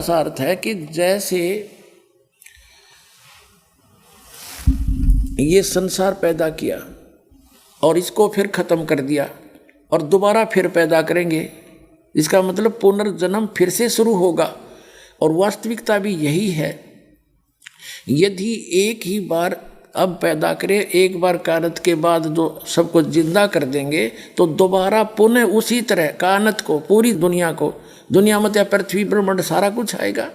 ऐसा अर्थ है कि जैसे ये संसार पैदा किया और इसको फिर खत्म कर दिया और दोबारा फिर पैदा करेंगे, इसका मतलब पुनर्जन्म फिर से शुरू होगा। और वास्तविकता भी यही है। यदि एक ही बार अब पैदा करें, एक बार कानत के बाद जो सबको जिंदा कर देंगे, तो दोबारा पुनः उसी तरह कानत को, पूरी दुनिया को, दुनिया मत या पृथ्वी ब्रह्मांड सारा कुछ आएगा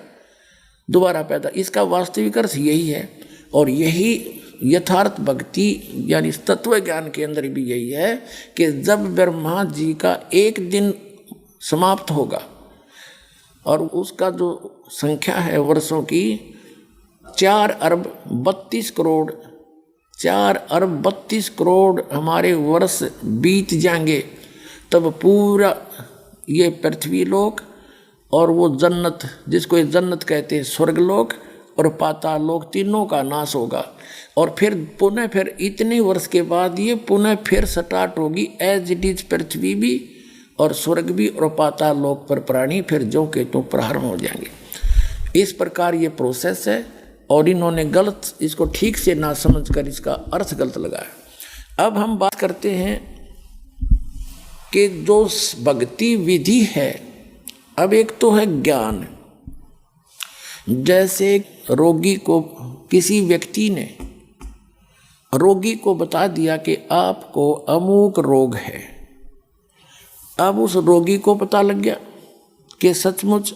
दोबारा पैदा। इसका वास्तविक अर्थ यही है। और यही यथार्थ भक्ति यानी तत्व ज्ञान के अंदर भी यही है कि जब ब्रह्मा जी का एक दिन समाप्त होगा और उसका जो संख्या है वर्षों की 4 अरब 32 करोड़ हमारे वर्ष बीत जाएंगे, तब पूरा ये पृथ्वी लोक और वो जन्नत, जिसको ये जन्नत कहते हैं, स्वर्गलोक और पाताल लोक, तीनों का नाश होगा। और फिर पुनः फिर इतने वर्ष के बाद ये पुनः फिर स्टार्ट होगी एज इट इज, पृथ्वी भी और स्वर्ग भी और पाताल लोक पर प्राणी फिर जो के तो प्रारंभ हो जाएंगे। इस प्रकार ये प्रोसेस है और इन्होंने गलत, इसको ठीक से ना समझकर इसका अर्थ गलत लगाया। अब हम बात करते हैं कि जो भक्ति विधि है, अब एक तो है ज्ञान। जैसे रोगी को, किसी व्यक्ति ने रोगी को बता दिया कि आपको अमूक रोग है। अब उस रोगी को पता लग गया कि सचमुच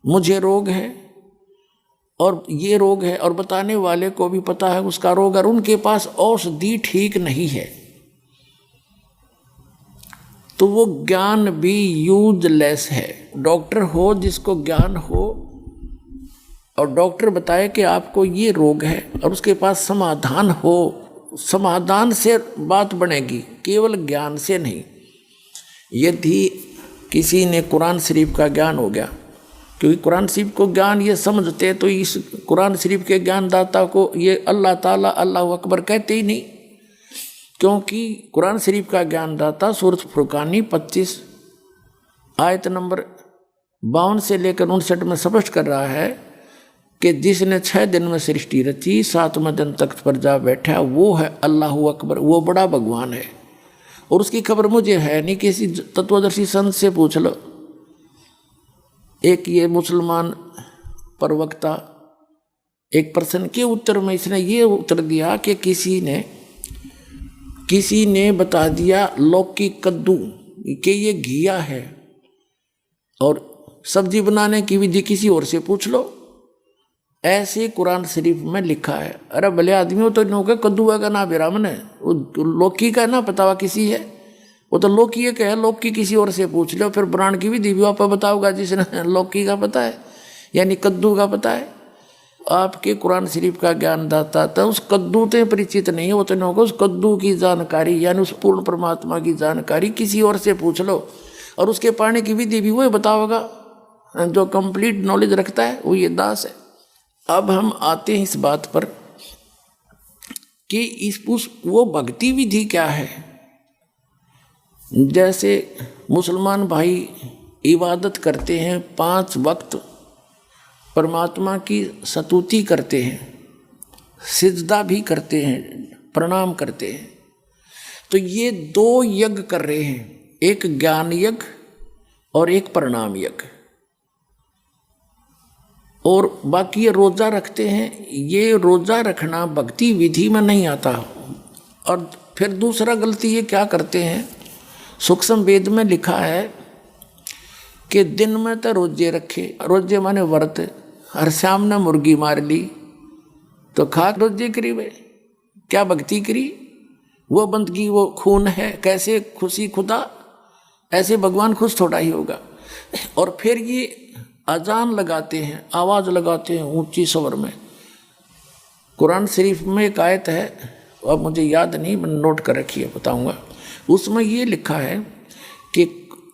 मुझे रोग है और ये रोग है, और बताने वाले को भी पता है उसका रोग, और उनके पास औषधि ठीक नहीं है, तो वो ज्ञान भी यूजलेस है। डॉक्टर हो जिसको ज्ञान हो और डॉक्टर बताए कि आपको ये रोग है और उसके पास समाधान हो, समाधान से बात बनेगी, केवल ज्ञान से नहीं। यदि किसी ने कुरान शरीफ का ज्ञान हो गया, क्योंकि कुरान शरीफ को ज्ञान ये समझते, तो इस कुरान शरीफ के ज्ञानदाता को ये अल्लाह ताला अल्लाह अकबर कहते ही नहीं, क्योंकि कुरान शरीफ का ज्ञानदाता सूरत फुरकानी 25 आयत नंबर 52 से लेकर 59 में स्पष्ट कर रहा है कि जिसने 6 दिन में सृष्टि रची, 7वें दिन तख्त पर जा बैठा, वो है अल्लाह अकबर, वो बड़ा भगवान है। और उसकी खबर मुझे है नहीं, किसी तत्वदर्शी संत से पूछ लो। एक ये मुसलमान प्रवक्ता एक प्रश्न के उत्तर में इसने ये उत्तर दिया कि किसी ने बता दिया लौकी कद्दू कि ये घिया है, और सब्जी बनाने की विधि किसी और से पूछ लो। ऐसे कुरान शरीफ में लिखा है। अरे भले आदमी हो तो इनके कद्दुआ का नाम विरामन है, वो लौकी का ना पता हुआ किसी है, वो तो लौकी का है, लौकी किसी और से पूछ लो, फिर ब्रांड की विधि भी आप बताओगा जिसने लौकी का पता है यानी कद्दू का पता है। आपके कुरान शरीफ का ज्ञानदाता तो उस कद्दू से परिचित नहीं है, वो तो नहीं होगा। उस कद्दू की जानकारी यानी उस पूर्ण परमात्मा की जानकारी किसी और से पूछ लो, और उसके पाने की विधि भी वही बताओगा। जो कंप्लीट नॉलेज रखता है वो ये दास है। अब हम आते हैं इस बात पर कि वो भक्ति विधि क्या है। जैसे मुसलमान भाई इबादत करते हैं, 5 वक्त परमात्मा की स्तुति करते हैं, सिजदा भी करते हैं, प्रणाम करते हैं, तो ये 2 यज्ञ कर रहे हैं, एक ज्ञान यज्ञ और एक प्रणाम यज्ञ। और बाकी ये रोज़ा रखते हैं, ये रोज़ा रखना भक्ति विधि में नहीं आता। और फिर दूसरा गलती ये क्या करते हैं, सूक्ष्म वेद में लिखा है कि दिन में तो रोजे रखे, रोजे माने व्रत, हर शाम ने मुर्गी मार ली तो खा रोजे करी, वे क्या भक्ति करी, वो बंदगी, वो खून है, कैसे खुशी खुदा, ऐसे भगवान खुश थोड़ा ही होगा। और फिर ये अजान लगाते हैं, आवाज़ लगाते हैं ऊंची स्वर में। कुरान शरीफ में एक आयत है, अब मुझे याद नहीं, मैंने नोट कर रखी है, बताऊंगा। उसमें ये लिखा है कि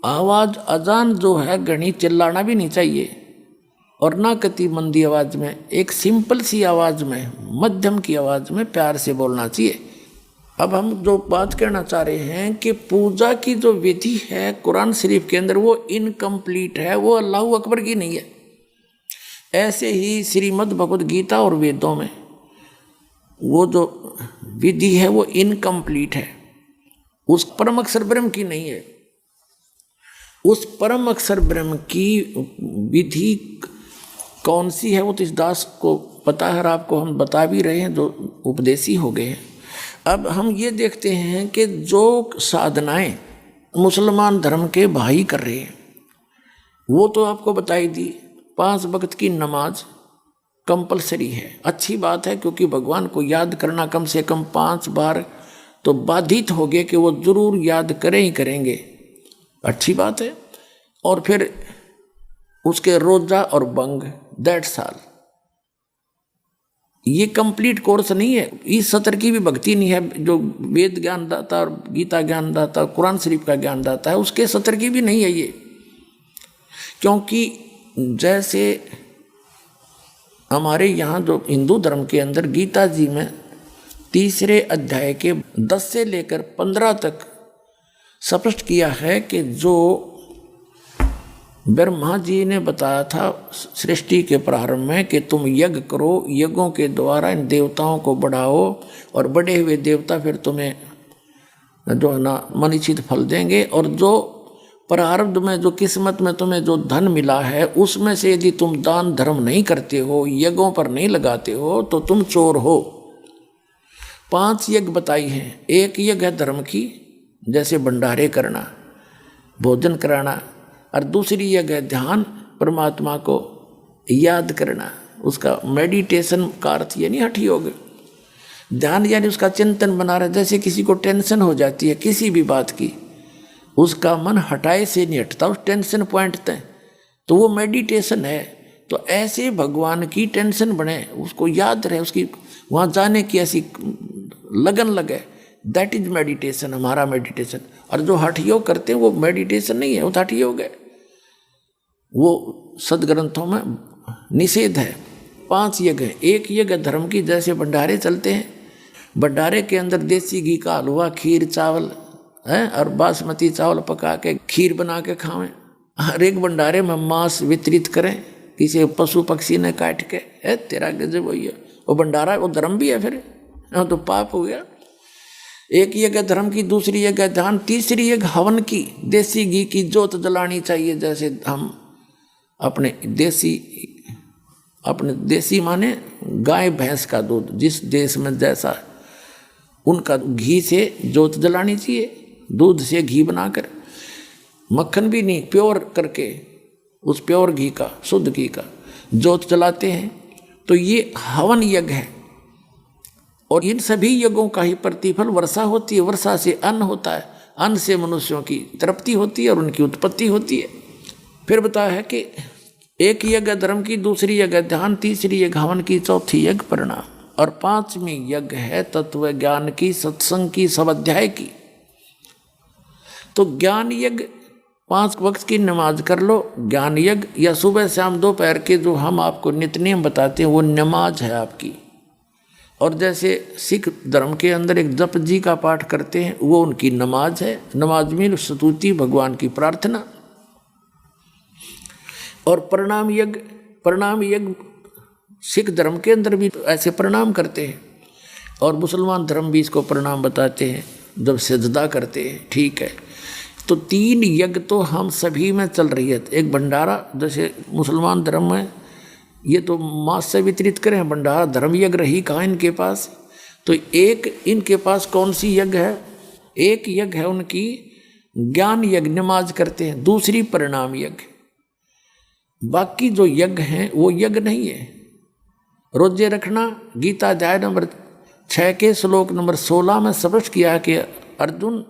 आवाज़, अजान जो है घनी चिल्लाना भी नहीं चाहिए और ना कति मंदी आवाज़ में, एक सिंपल सी आवाज़ में, मध्यम की आवाज़ में प्यार से बोलना चाहिए। अब हम जो बात कहना चाह रहे हैं कि पूजा की जो विधि है कुरान शरीफ के अंदर वो इनकम्प्लीट है, वो अल्लाह अकबर की नहीं है। ऐसे ही श्रीमद् भगवद गीता और वेदों में वो जो विधि है वो इनकम्प्लीट है, उस परम अक्षर ब्रह्म की नहीं है। उस परम अक्षर ब्रह्म की विधि कौन सी है वो तो इस दास को पता है और आपको हम बता भी रहे हैं जो उपदेशी हो गए हैं। अब हम ये देखते हैं कि जो साधनाएं मुसलमान धर्म के भाई कर रहे हैं वो तो आपको बताई दी। 5 वक्त की नमाज कंपलसरी है, अच्छी बात है, क्योंकि भगवान को याद करना कम से कम 5 बार तो बाधित हो गए कि वो जरूर याद करें ही करेंगे, अच्छी बात है। और फिर उसके रोजा और भंग, दैट्स ऑल। ये कंप्लीट कोर्स नहीं है, इस सत्र की भी भक्ति नहीं है। जो वेद ज्ञान दाता और गीता ज्ञान दाता, कुरान शरीफ का ज्ञान दाता है, उसके सत्र की भी नहीं है ये। क्योंकि जैसे हमारे यहाँ जो हिंदू धर्म के अंदर गीता जी में 3 अध्याय के 10 से लेकर 15 तक स्पष्ट किया है कि जो ब्रह्मा जी ने बताया था सृष्टि के प्रारंभ में कि तुम यज्ञ करो, यज्ञों के द्वारा इन देवताओं को बढ़ाओ और बढ़े हुए देवता फिर तुम्हें जो है ना मनीषित फल देंगे। और जो प्रारब्ध में, जो किस्मत में तुम्हें जो धन मिला है उसमें से यदि तुम दान धर्म नहीं करते हो, यज्ञों पर नहीं लगाते हो तो तुम चोर हो। 5 यज्ञ बताई हैं। एक यज्ञ है धर्म की, जैसे भंडारे करना, भोजन कराना, और दूसरी यज्ञ है ध्यान, परमात्मा को याद करना। उसका मेडिटेशन का अर्थ ये नहीं हठ योग, ध्यान यानी उसका चिंतन बना रहा। जैसे किसी को टेंशन हो जाती है किसी भी बात की, उसका मन हटाए से नहीं हटता उस टेंशन पॉइंट तक, तो वो मेडिटेशन है। तो ऐसे भगवान की टेंशन बने, उसको याद रहे, उसकी वहाँ जाने की ऐसी लगन लगे, दैट इज मेडिटेशन, हमारा मेडिटेशन। और जो हठ योग करते हैं वो मेडिटेशन नहीं है, वो हठ योग है, वो सदग्रंथों में निषेध है। 5 यज्ञ है। एक यज्ञ धर्म की, जैसे भंडारे चलते हैं, भंडारे के अंदर देसी घी का हलवा, खीर, चावल है और बासमती चावल पका के खीर बना के खावें। हर एक भंडारे में मांस वितरित करें, किसी पशु पक्षी ने काट के, है तेरा गजब वही है वो भंडारा, वो धर्म भी है, फिर तो पाप हो गया। एक यज्ञ धर्म की, दूसरी यज्ञ ध्यान, तीसरी यज्ञ हवन की, देसी घी की जोत जलानी चाहिए। जैसे हम अपने देसी माने गाय भैंस का दूध, जिस देश में जैसा, उनका घी से जोत जलानी चाहिए, दूध से घी बनाकर, मक्खन भी नहीं, प्योर करके उस प्योर घी का, शुद्ध घी का जोत जलाते हैं। तो ये हवन यज्ञ है। और इन सभी यज्ञों का ही प्रतिफल वर्षा होती है, वर्षा से अन्न होता है, अन्न से मनुष्यों की तृप्ति होती है और उनकी उत्पत्ति होती है। फिर बताया है कि एक यज्ञ धर्म की, दूसरी यज्ञ ध्यान, तीसरी यज्ञ हवन की, चौथी यज्ञ प्रणाम, और 5वीं यज्ञ है तत्व ज्ञान की, सत्संग की, स्वाध्याय की। तो ज्ञान यज्ञ 5 वक्त की नमाज कर लो, ज्ञान यज्ञ, या सुबह शाम दोपहर के जो हम आपको नित्य नियम बताते हैं वो नमाज है आपकी। और जैसे सिख धर्म के अंदर एक जप जी का पाठ करते हैं, वो उनकी नमाज है। नमाज में स्तुति, भगवान की प्रार्थना। और प्रणाम यज्ञ सिख धर्म के अंदर भी ऐसे प्रणाम करते हैं, और मुसलमान धर्म भी इसको प्रणाम बताते हैं जब सजदा करते हैं, ठीक है। तो 3 यज्ञ तो हम सभी में चल रही है। एक भंडारा, जैसे मुसलमान धर्म में ये तो मांस से वितरित करें, भंडारा धर्म यज्ञ रही कहाँ इनके पास। तो एक इनके पास कौन सी यज्ञ है? एक यज्ञ है उनकी ज्ञान यज्ञ, नमाज करते हैं। दूसरी प्रणाम यज्ञ। बाकी जो यज्ञ हैं वो यज्ञ नहीं है। रोजे रखना, गीता अध्याय नंबर 6 के श्लोक नंबर 16 में स्पष्ट किया कि अर्जुन,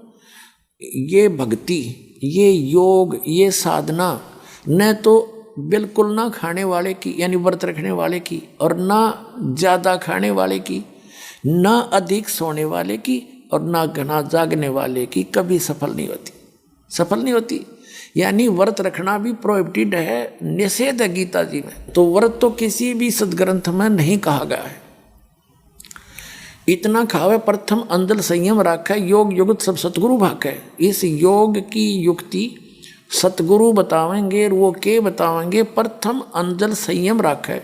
ये भक्ति, ये योग, ये साधना न तो बिल्कुल ना खाने वाले की यानी व्रत रखने वाले की, और ना ज़्यादा खाने वाले की, ना अधिक सोने वाले की, और ना घना जागने वाले की कभी सफल नहीं होती। यानी व्रत रखना भी प्रोहिबिटेड है, निषेध है गीता जी में। तो व्रत तो किसी भी सदग्रंथ में नहीं कहा गया है। इतना खावे प्रथम अंजल संयम राखै, योग युगत सब सतगुरु भाखै। इस योग की युक्ति सतगुरु बतावेंगे वो के बतावेंगे, प्रथम अंजल संयम राखे।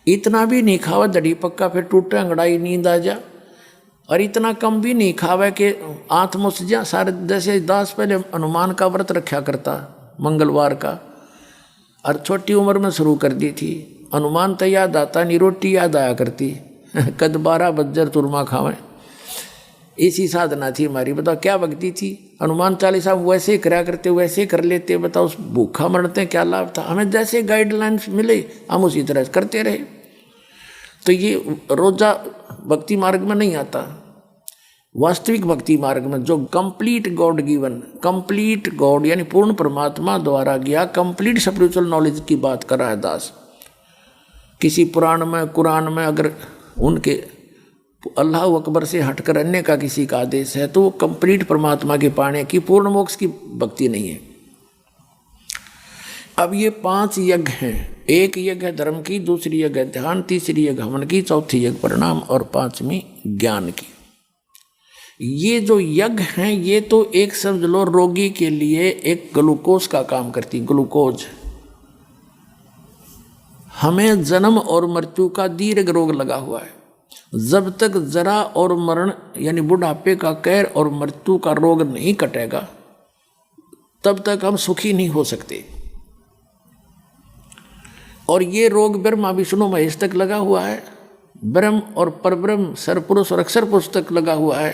इतना भी नहीं खावा दड़ी पक्का फिर टूटे अंगड़ाई नींद आ जा, और इतना कम भी नहीं खावे कि आंख मुस जा। सारे जैसे दास पहले हनुमान का व्रत रखा करता मंगलवार का, और छोटी उम्र में शुरू कर दी थी। हनुमान तो याद आता नहीं, रोटी याद आया करती कद 12 बज्जर तुरमा खावें। इसी साधना थी हमारी। बताओ क्या भक्ति थी। हनुमान चालीसा वैसे ही कराया करते, वैसे ही कर लेते। बताओ उस भूखा मरते क्या लाभ था। हमें जैसे गाइडलाइंस मिले हम उसी तरह करते रहे। तो ये रोजा भक्ति मार्ग में नहीं आता। वास्तविक भक्ति मार्ग में जो complete God given, complete God यानी पूर्ण परमात्मा द्वारा गया कंप्लीट स्पिरिचुअल नॉलेज की बात कर रहा है दास। किसी पुराण में कुरान में अगर उनके अल्लाह अकबर से हटकर अन्य का किसी का आदेश है तो वो कंप्लीट परमात्मा के पाने की पूर्ण मोक्ष की भक्ति नहीं है। अब ये 5 यज्ञ हैं। एक यज्ञ है धर्म की, दूसरी यज्ञ है ध्यान, तीसरी यज्ञ हवन की, चौथी यज्ञ परिणाम और 5वीं ज्ञान की। ये जो यज्ञ हैं ये तो एक समझ लो रोगी के लिए एक ग्लूकोज का काम करती। ग्लूकोज हमें जन्म और मृत्यु का दीर्घ रोग लगा हुआ है। जब तक जरा और मरण यानी बुढ़ापे का कहर और मृत्यु का रोग नहीं कटेगा तब तक हम सुखी नहीं हो सकते। और ये रोग ब्रह्मा विष्णु महेश तक लगा हुआ है, ब्रह्म और परब्रह्म सरपुरुष और अक्षर पुरुष तक लगा हुआ है।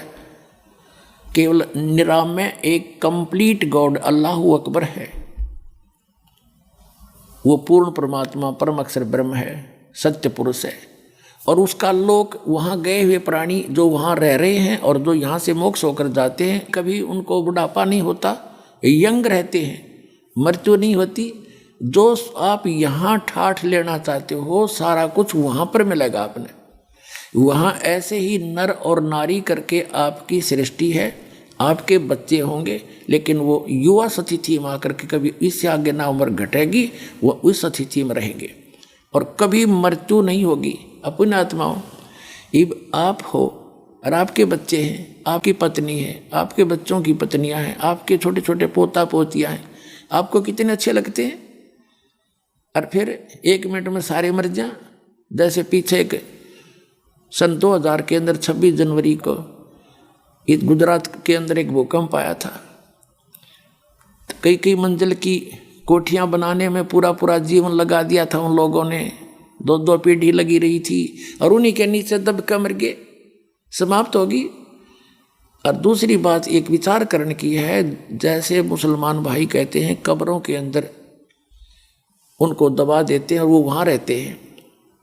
केवल निराम में एक कंप्लीट गॉड अल्लाह अकबर है, वो पूर्ण परमात्मा परम अक्षर ब्रह्म है, सत्य पुरुष है। और उसका लोक वहाँ गए हुए प्राणी जो वहाँ रह रहे हैं और जो यहाँ से मोक्ष होकर जाते हैं, कभी उनको बुढ़ापा नहीं होता, यंग रहते हैं, मृत्यु नहीं होती। जो आप यहाँ ठाठ लेना चाहते हो सारा कुछ वहाँ पर मिलेगा आपने। वहाँ ऐसे ही नर और नारी करके आपकी सृष्टि है, आपके बच्चे होंगे, लेकिन वो युवा स्थिति में आकर के कभी इससे आगे ना उम्र घटेगी, वो उस स्थिति में रहेंगे और कभी मृत्यु नहीं होगी। अपनी आत्माओं, अब आप हो और आपके बच्चे हैं, आपकी पत्नी है, आपके बच्चों की पत्नियां हैं, आपके छोटे छोटे पोता पोतियां हैं, आपको कितने अच्छे लगते हैं। और फिर 1 मिनट में सारे मर जाएं। जैसे पीछे एक सन 2000 के अंदर 26 जनवरी को इस गुजरात के अंदर एक भूकंप आया था। कई मंजिल की कोठियां बनाने में पूरा जीवन लगा दिया था उन लोगों ने, 2 पीढ़ी लगी रही थी और उन्हीं के नीचे दबकर मर गए, समाप्त होगी। और दूसरी बात एक विचार करने की है, जैसे मुसलमान भाई कहते हैं कब्रों के अंदर उनको दबा देते हैं और वो वहाँ रहते हैं,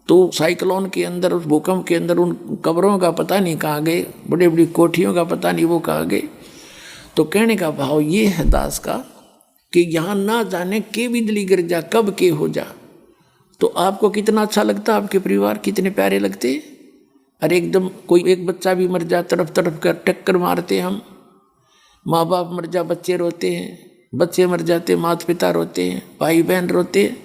तो साइक्लोन के अंदर उस भूकंप के अंदर उन कब्रों का पता नहीं कहाँ गए, बड़ी बड़ी कोठियों का पता नहीं वो कहाँ गए। तो कहने का भाव ये है दास का कि यहाँ ना जाने के बिजली गिर जा कब के हो जा। तो आपको कितना अच्छा लगता, आपके परिवार कितने प्यारे लगते। और एकदम कोई एक बच्चा भी मर जा तड़प कर टक्कर मारते हम, माँ बाप मर जा बच्चे रोते हैं, बच्चे मर जाते माता पिता रोते हैं, भाई बहन रोते हैं।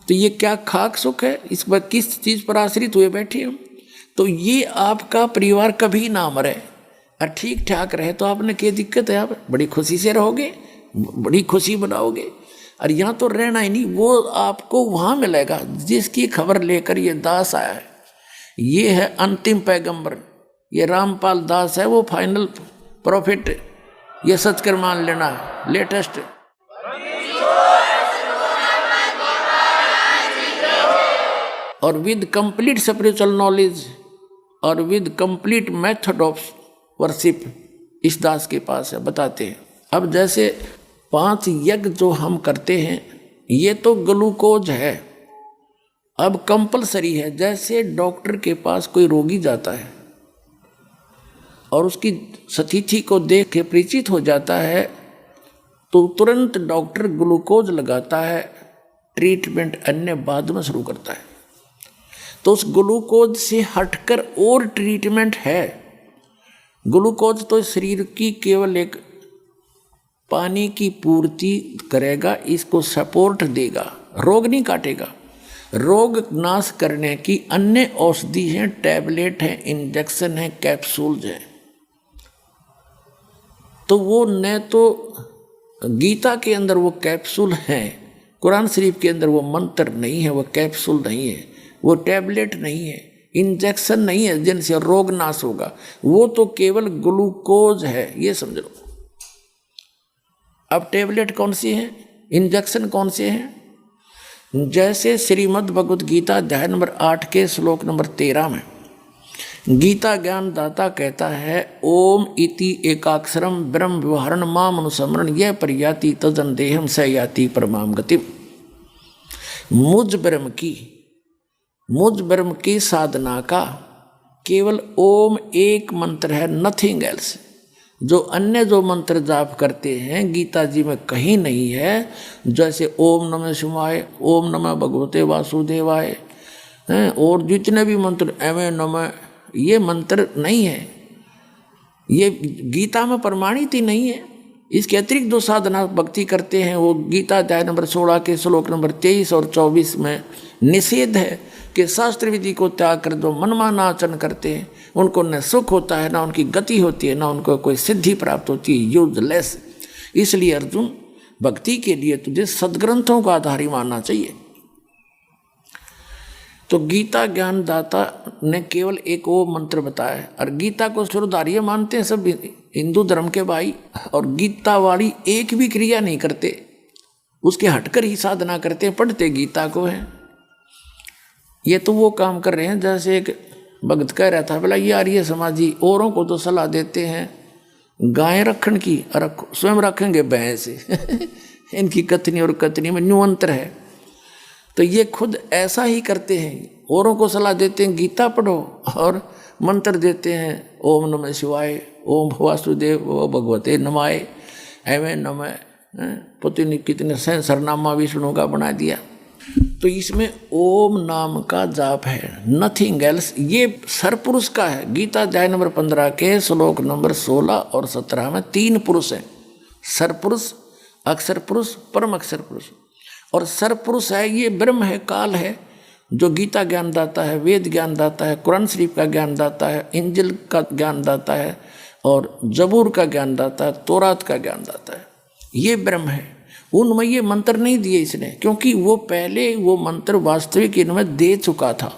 तो ये क्या खाक सुख है, इस पर किस चीज़ पर आश्रित हुए बैठे हम। तो ये आपका परिवार कभी ना मरे और ठीक ठाक रहे तो आपने क्या दिक्कत है, आप बड़ी खुशी से रहोगे, बड़ी खुशी बनाओगे। और यहाँ तो रहना ही नहीं, वो आपको वहाँ मिलेगा जिसकी खबर लेकर ये दास आया है। ये है अंतिम पैगंबर, ये रामपाल दास है, वो फाइनल प्रॉफिट, ये सच कर मान लेना लेटेस्ट। और विद कंप्लीट स्पिरिचुअल नॉलेज और with complete method of worship इस दास के पास है, बताते हैं। अब जैसे 5 यज्ञ जो हम करते हैं ये तो ग्लूकोज है, अब कंपलसरी है। जैसे डॉक्टर के पास कोई रोगी जाता है और उसकी स्थिति को देख के परिचित हो जाता है तो तुरंत डॉक्टर ग्लूकोज लगाता है, ट्रीटमेंट अन्य बाद में शुरू करता है। तो उस ग्लूकोज से हटकर और ट्रीटमेंट है। ग्लूकोज तो शरीर की केवल एक पानी की पूर्ति करेगा, इसको सपोर्ट देगा, रोग नहीं काटेगा। रोग नाश करने की अन्य औषधि हैं, टैबलेट हैं, इंजेक्शन हैं, कैप्सूल्स हैं। तो वो न तो गीता के अंदर वो कैप्सूल हैं, कुरान शरीफ के अंदर वो मंत्र नहीं है, वो कैप्सूल नहीं है, वो टैबलेट नहीं है, इंजेक्शन नहीं है जिनसे रोग नाश होगा। वो तो केवल ग्लूकोज है, ये समझ लो। अब टैबलेट कौन सी है, इंजेक्शन कौन से हैं? जैसे श्रीमद् भगवद गीता अध्याय नंबर 8 के श्लोक नंबर 13 में गीता ज्ञान दाता कहता है, ओम इति एकाक्षरम ब्रह्म व्यवहारण माम अनुस्मरण यह परियाति तजन देहम स याति परमाम गतिम। मुझ ब्रह्म की साधना का केवल ओम एक मंत्र है, नथिंग एल्स। जो अन्य जो मंत्र जाप करते हैं गीता जी में कहीं नहीं है। जैसे ओम नमः शिवाय, ओम नमः भगवते वासुदेवाय हैं, और जितने भी मंत्र एवं नमः, ये मंत्र नहीं है, ये गीता में प्रमाणित ही नहीं है। इसके अतिरिक्त जो साधना भक्ति करते हैं वो गीता अध्याय नंबर 16 के श्लोक नंबर 23 और 24 में निषेध है कि शास्त्र विधि को त्याग कर दो मनमाना आचरण करते हैं, उनको न सुख होता है, ना उनकी गति होती है, ना उनको कोई सिद्धि प्राप्त होती है, यूजलेस। इसलिए अर्जुन, भक्ति के लिए तुझे सदग्रंथों का आधार ही मानना चाहिए। तो गीता ज्ञान दाता ने केवल एक वो मंत्र बताया, और गीता को सुरधार्य मानते हैं सब हिंदू धर्म के भाई, और गीता वाली एक भी क्रिया नहीं करते, उसके हटकर ही साधना करते, पढ़ते गीता को है। ये तो वो काम कर रहे हैं जैसे एक भगत कह रहा था, बोला यार ये समाजी औरों को तो सलाह देते हैं गायें रखने की, और स्वयं रखेंगे भैंस इनकी कथनी और कथनी में न्यू अंतर है। तो ये खुद ऐसा ही करते हैं, औरों को सलाह देते हैं गीता पढ़ो, और मंत्र देते हैं ओम नमः शिवाय, ओम वासुदेव भगवते नमाय, एवं नमः, पता नहीं कितने सरनामा विष्णु का बना दिया। तो इसमें ओम नाम का जाप है, नथिंग एल्स। ये सरपुरुष का है। गीता अध्याय नंबर 15 के श्लोक नंबर 16 और 17 में 3 पुरुष हैं, सरपुरुष, अक्षर पुरुष, परम अक्षर पुरुष। और सरपुरुष है ये ब्रह्म है, काल है, जो गीता ज्ञान दाता है, वेद ज्ञान दाता है, कुरान शरीफ का ज्ञान दाता है, इंजिल का ज्ञान दाता है, और जबूर का ज्ञान दाता है, तौरात का ज्ञान दाता है। ये ब्रह्म है। उनमें ये मंत्र नहीं दिए इसने, क्योंकि वो पहले वो मंत्र वास्तविक इनमें दे चुका था।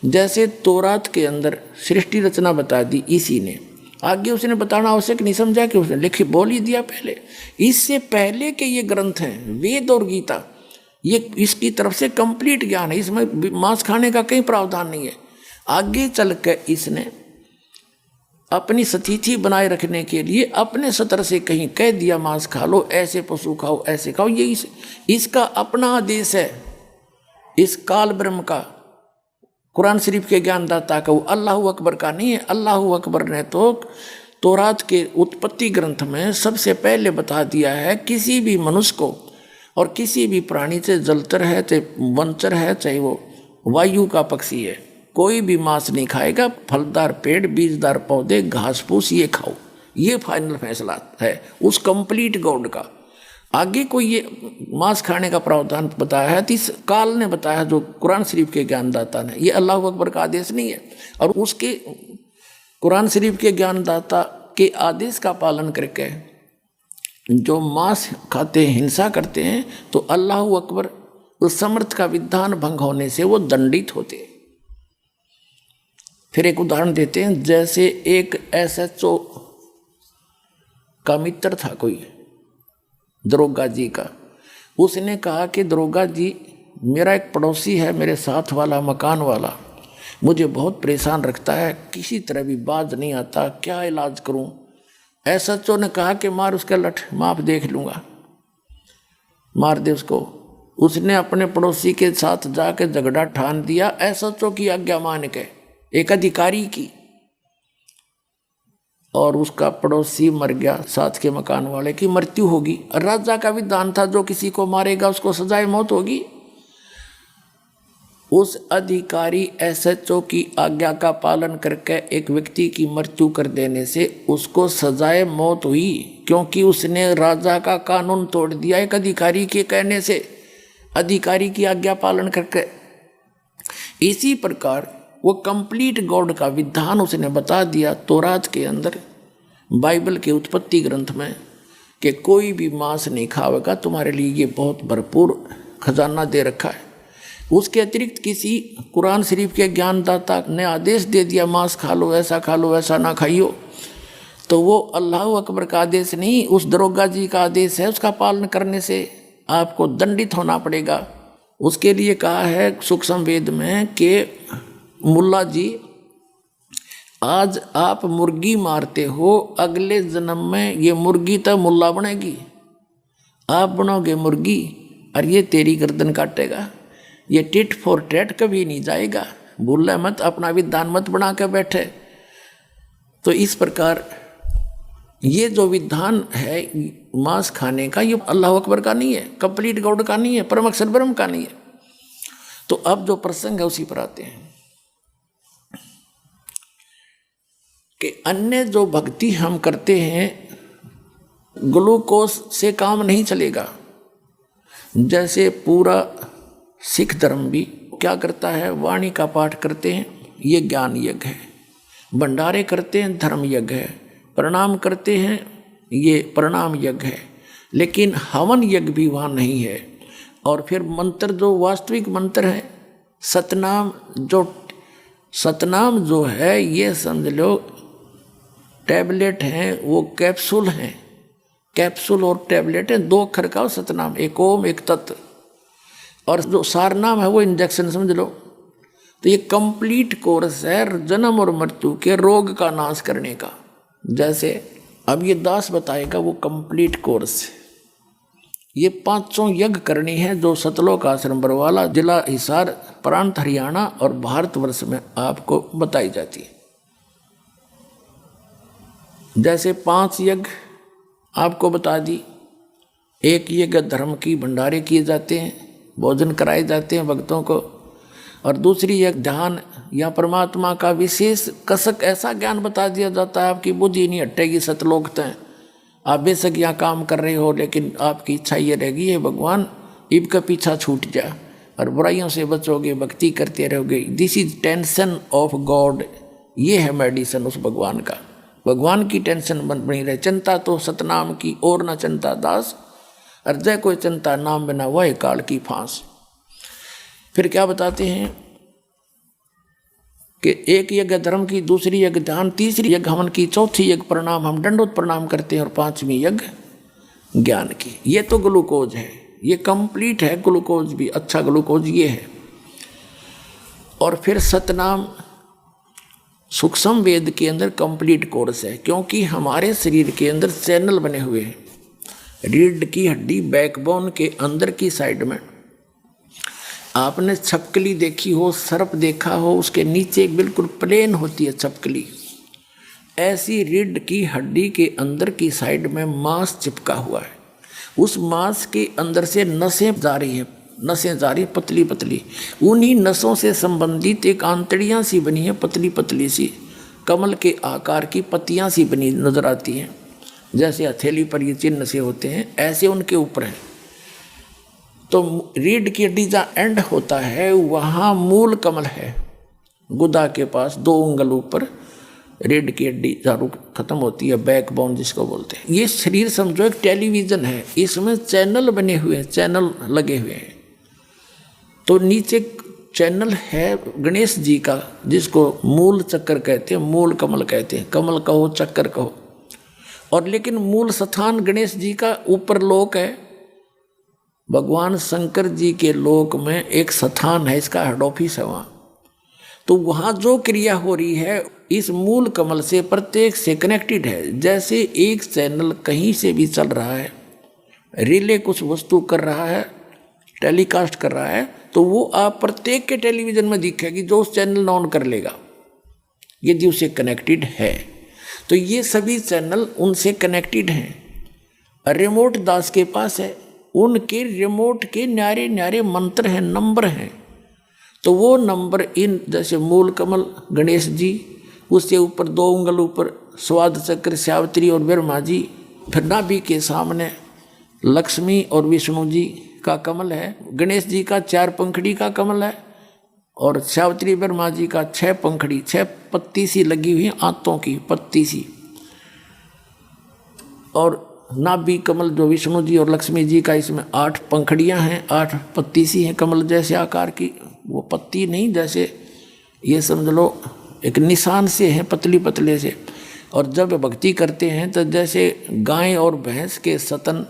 जैसे तौरात के अंदर सृष्टि रचना बता दी इसी ने, आगे उसने बताना आवश्यक नहीं समझा कि उसने लिख बोल ही दिया पहले। इससे पहले के ये ग्रंथ हैं वेद और गीता, ये इसकी तरफ से कंप्लीट ज्ञान है, इसमें मांस खाने का कहीं प्रावधान नहीं है। आगे चल के इसने अपनी स्थिति बनाए रखने के लिए अपने सतर से कहीं कह दिया मांस खा लो, ऐसे पशु खाओ, ऐसे खाओ, ये इसका अपना आदेश है। इस काल ब्रह्म का, कुरान शरीफ के ज्ञानदाता का, वो अल्लाह अकबर का नहीं है। अल्लाह अकबर ने तो तौरात के उत्पत्ति ग्रंथ में सबसे पहले बता दिया है, किसी भी मनुष्य को और किसी भी प्राणी, चाहे जलचर है, चाहे वनचर है, चाहे वो वायु का पक्षी है, कोई भी मांस नहीं खाएगा। फलदार पेड़, बीजदार पौधे, घास फूस ये खाओ, ये फाइनल फैसला है उस कंप्लीट गॉड का। आगे कोई ये मांस खाने का प्रावधान बताया है तो इस काल ने बताया, जो कुरान शरीफ के ज्ञानदाता ने। ये अल्लाह अकबर का आदेश नहीं है। और उसके कुरान शरीफ के ज्ञानदाता के आदेश का पालन करके जो मांस खाते हैं, हिंसा करते हैं, तो अल्लाह अकबर उस समर्थ का विधान भंग होने से वो दंडित होते हैं। फिर एक उदाहरण देते हैं, जैसे एक SHO का मित्र था कोई, दरोगा जी का। उसने कहा कि दरोगा जी, मेरा एक पड़ोसी है, मेरे साथ वाला मकान वाला, मुझे बहुत परेशान रखता है, किसी तरह भी बाज नहीं आता, क्या इलाज करूं? SHO ने कहा कि मार उसका लठ, माप देख लूँगा, मार दे उसको। उसने अपने पड़ोसी के साथ जाकर झगड़ा ठान दिया, SHO की आज्ञा मान के, एक अधिकारी की, और उसका पड़ोसी मर गया, साथ के मकान वाले की मृत्यु होगी। राजा का विधान था, जो किसी को मारेगा उसको सजाए मौत होगी। उस अधिकारी SHO की आज्ञा का पालन करके एक व्यक्ति की मृत्यु कर देने से उसको सजाए मौत हुई, क्योंकि उसने राजा का कानून तोड़ दिया एक अधिकारी के कहने से, अधिकारी की आज्ञा पालन करके। इसी प्रकार वो कंप्लीट गॉड का विधान उसने बता दिया तौरात के अंदर, बाइबल के उत्पत्ति ग्रंथ में, कि कोई भी मांस नहीं खाएगा, तुम्हारे लिए ये बहुत भरपूर खजाना दे रखा है। उसके अतिरिक्त किसी कुरान शरीफ के ज्ञानदाता ने आदेश दे दिया मांस खा लो, ऐसा खा लो, ऐसा ना खाइयो, तो वो अल्लाह अकबर का आदेश नहीं, उस दरोगा जी का आदेश है। उसका पालन करने से आपको दंडित होना पड़ेगा। उसके लिए कहा है सूक्ष्म वेद में कि मुल्ला जी, आज आप मुर्गी मारते हो, अगले जन्म में ये मुर्गी तो मुल्ला बनेगी, आप बनोगे मुर्गी और ये तेरी गर्दन काटेगा। ये टिट फॉर टैट कभी नहीं जाएगा, भूलना मत, अपना विधान मत बना के बैठे। तो इस प्रकार ये जो विधान है मांस खाने का, ये अल्लाह अकबर का नहीं है, कंप्लीट गॉड का नहीं है, परम अक्षर ब्रह्म का नहीं है। तो अब जो प्रसंग है उसी पर आते हैं कि अन्य जो भक्ति हम करते हैं, ग्लूकोज से काम नहीं चलेगा। जैसे पूरा सिख धर्म भी क्या करता है, वाणी का पाठ करते हैं, ये ज्ञान यज्ञ है। भंडारे करते हैं, धर्म यज्ञ है। प्रणाम करते हैं, ये प्रणाम यज्ञ है। लेकिन हवन यज्ञ भी वहाँ नहीं है। और फिर मंत्र जो वास्तविक मंत्र है, सतनाम जो है ये समझ लो टैबलेट हैं, वो कैप्सूल हैं। कैप्सूल और टैबलेट हैं, दो अक्षर का सतनाम, एक ओम एक तत्। और जो सारनाम है वो इंजेक्शन समझ लो। तो ये कंप्लीट कोर्स है जन्म और मृत्यु के रोग का नाश करने का। जैसे अब ये दास बताएगा वो कंप्लीट कोर्स है। ये 500 यज्ञ करनी है जो सतलोक आश्रम बरवाला, जिला हिसार, प्रांत हरियाणा और भारतवर्ष में आपको बताई जाती है। जैसे 5 यज्ञ आपको बता दी। एक यज्ञ धर्म की भंडारे किए जाते हैं, भोजन कराए जाते हैं भक्तों को। और दूसरी यज्ञ ध्यान या परमात्मा का विशेष कसक ऐसा ज्ञान बता दिया जाता है, आपकी बुद्धि नहीं हटेगी सतलोक तक। आप बेशक यहाँ काम कर रहे हो, लेकिन आपकी इच्छा ये रहेगी है भगवान इब का पीछा छूट जा और बुराइयों से बचोगे, भक्ति करते रहोगे। This is tension of God. ये है मेडिसिन उस भगवान का। भगवान की टेंशन बनी रहे। चिंता तो सतनाम की और न चिंता दास, और जय कोई चिंता नाम बिना वह काल की फांस। फिर क्या बताते हैं कि एक यज्ञ धर्म की, दूसरी यज्ञ ध्यान, तीसरी यज्ञ हवन की, चौथी यज्ञ प्रणाम, हम दंडोत प्रणाम करते हैं, और 5वीं यज्ञ ज्ञान की। ये तो ग्लूकोज है, ये कंप्लीट है ग्लूकोज भी, अच्छा ग्लूकोज ये है। और फिर सतनाम सूक्ष्म वेद के अंदर कंप्लीट कोर्स है, क्योंकि हमारे शरीर के अंदर चैनल बने हुए हैं। रीढ़ की हड्डी बैकबोन के अंदर की साइड में आपने छपकली देखी हो, सर्प देखा हो, उसके नीचे एक बिल्कुल प्लेन होती है छपकली। ऐसी रीढ़ की हड्डी के अंदर की साइड में मांस चिपका हुआ है। उस मांस के अंदर से नसें जा रही है, नसें जा रही पतली पतली। उन्हीं नसों से संबंधित एक आंतड़ियाँ सी बनी है, पतली पतली सी, कमल के आकार की पत्तियाँ सी बनी नजर आती हैं। जैसे हथेली पर ये चिन्ह से होते हैं, ऐसे उनके ऊपर हैं। तो रीढ़ की हड्डी जहाँ एंड होता है वहाँ मूल कमल है। गुदा के पास 2 उंगल ऊपर रीढ़ की हड्डी जहाँ खत्म होती है, बैकबोन जिसको बोलते हैं। ये शरीर समझो एक टेलीविज़न है, इसमें चैनल बने हुए हैं, चैनल लगे हुए हैं। तो नीचे चैनल है गणेश जी का, जिसको मूल चक्कर कहते हैं, मूल कमल कहते हैं। कमल कहो चक्कर कहो। और लेकिन मूल स्थान गणेश जी का ऊपर लोक है। भगवान शंकर जी के लोक में एक स्थान है, इसका हेड ऑफिस है वहाँ। तो वहाँ जो क्रिया हो रही है इस मूल कमल से प्रत्येक से कनेक्टेड है। जैसे एक चैनल कहीं से भी चल रहा है, रिले कुछ वस्तु कर रहा है, टेलीकास्ट कर रहा है, तो वो आप प्रत्येक के टेलीविज़न में दिखेगी जो उस चैनल ऑन कर लेगा, यदि उसे कनेक्टेड है। तो ये सभी चैनल उनसे कनेक्टेड हैं। रिमोट दास के पास है, उनके रिमोट के न्यारे न्यारे मंत्र हैं, नंबर हैं। तो वो नंबर इन जैसे मूल कमल गणेश जी, उससे ऊपर 2 उंगल ऊपर स्वाद चक्र सावित्री और ब्रह्मा जी, फिर नाभि के सामने लक्ष्मी और विष्णु जी का कमल है। गणेश जी का 4 पंखड़ी का कमल है और सावित्री ब्रह्मा जी का 6 पंखड़ी, 6 पत्ती सी लगी हुई आंतों की पत्ती सी। और नाभि कमल जो विष्णु जी और लक्ष्मी जी का, इसमें 8 पंखड़ियाँ हैं, 8 पत्ती सी हैं कमल जैसे आकार की। वो पत्ती नहीं, जैसे ये समझ लो एक निशान से हैं, पतली पतले से। और जब भक्ति करते हैं तो जैसे गाय और भैंस के स्तन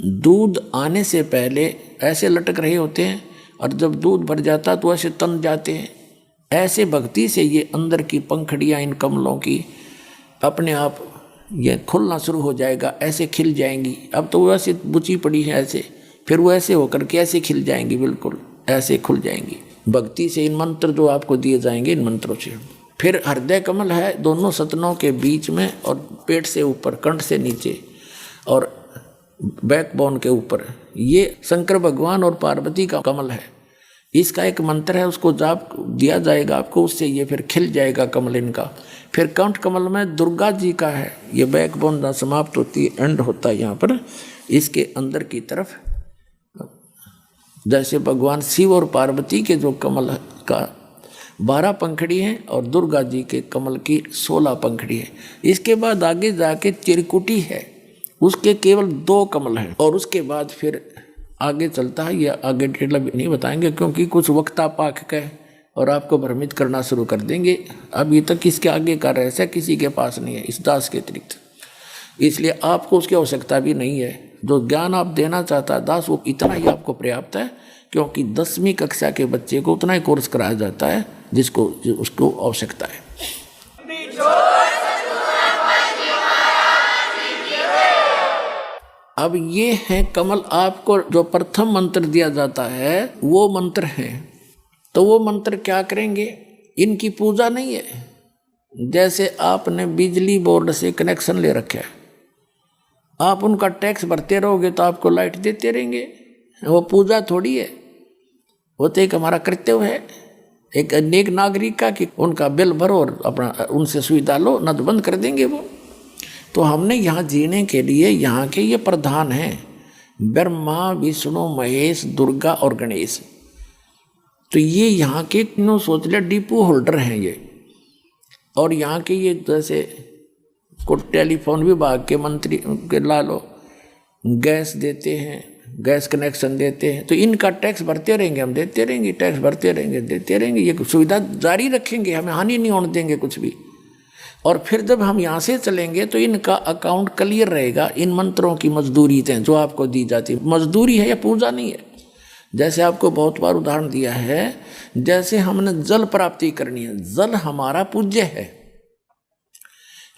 दूध आने से पहले ऐसे लटक रहे होते हैं, और जब दूध भर जाता तो ऐसे तन जाते हैं। ऐसे भक्ति से ये अंदर की पंखड़ियाँ इन कमलों की अपने आप ये खुलना शुरू हो जाएगा, ऐसे खिल जाएंगी। अब तो वो ऐसे बुची पड़ी है ऐसे, फिर वो ऐसे होकर के ऐसे खिल जाएंगी, बिल्कुल ऐसे खुल जाएंगी भक्ति से। इन मंत्र जो आपको दिए जाएंगे, इन मंत्रों से। फिर हृदय कमल है दोनों सतनों के बीच में, और पेट से ऊपर, कंठ से नीचे और बैकबोन के ऊपर। ये शंकर भगवान और पार्वती का कमल है। इसका एक मंत्र है, उसको जाप दिया जाएगा आपको, उससे ये फिर खिल जाएगा कमल इनका। फिर कंठ कमल में दुर्गा जी का है, ये बैकबोन जहाँ समाप्त होती है, एंड होता है यहाँ पर, इसके अंदर की तरफ। जैसे भगवान शिव और पार्वती के जो कमल का 12 पंखड़ी हैं, और दुर्गा जी के कमल की 16 पंखड़ी है। इसके बाद आगे जाके चिरकुटी है, उसके केवल 2 कमल हैं। और उसके बाद फिर आगे चलता है, ये आगे डिटेल नहीं बताएंगे क्योंकि कुछ वक्ता पाक का है और आपको भ्रमित करना शुरू कर देंगे। अभी तक इसके आगे का रहस्य किसी के पास नहीं है इस दास के अतिरिक्त, इसलिए आपको उसकी आवश्यकता भी नहीं है। जो ज्ञान आप देना चाहता है दास, वो इतना ही आपको पर्याप्त है, क्योंकि 10वीं कक्षा के बच्चे को उतना ही कोर्स कराया जाता है जिसको उसको आवश्यकता है। अब ये है कमल, आपको जो प्रथम मंत्र दिया जाता है वो मंत्र है। तो वो मंत्र क्या करेंगे, इनकी पूजा नहीं है। जैसे आपने बिजली बोर्ड से कनेक्शन ले रखा है, आप उनका टैक्स भरते रहोगे तो आपको लाइट देते रहेंगे, वो पूजा थोड़ी है। वो तो एक हमारा कर्तव्य है एक नेक नागरिक का कि उनका बिल भरो और अपना उनसे सुविधा लो, न तो बंद कर देंगे वो। तो हमने यहाँ जीने के लिए यहाँ के ये प्रधान हैं, ब्रह्मा विष्णु महेश दुर्गा और गणेश। तो ये यहाँ के तीनों सोच ले डिपो होल्डर हैं ये। और यहाँ के ये जैसे को टेलीफोन विभाग के मंत्री के ला लो, गैस देते हैं, गैस कनेक्शन देते हैं, तो इनका टैक्स भरते रहेंगे, हम देते रहेंगे, टैक्स भरते रहेंगे, देते रहेंगे, ये सुविधा जारी रखेंगे, हमें हानि नहीं होने देंगे कुछ भी। और फिर जब हम यहाँ से चलेंगे तो इनका अकाउंट क्लियर रहेगा। इन मंत्रों की मजदूरी थे जो आपको दी जाती है, मजदूरी है या पूजा नहीं है। जैसे आपको बहुत बार उदाहरण दिया है, जैसे हमने जल प्राप्ति करनी है, जल हमारा पूज्य है,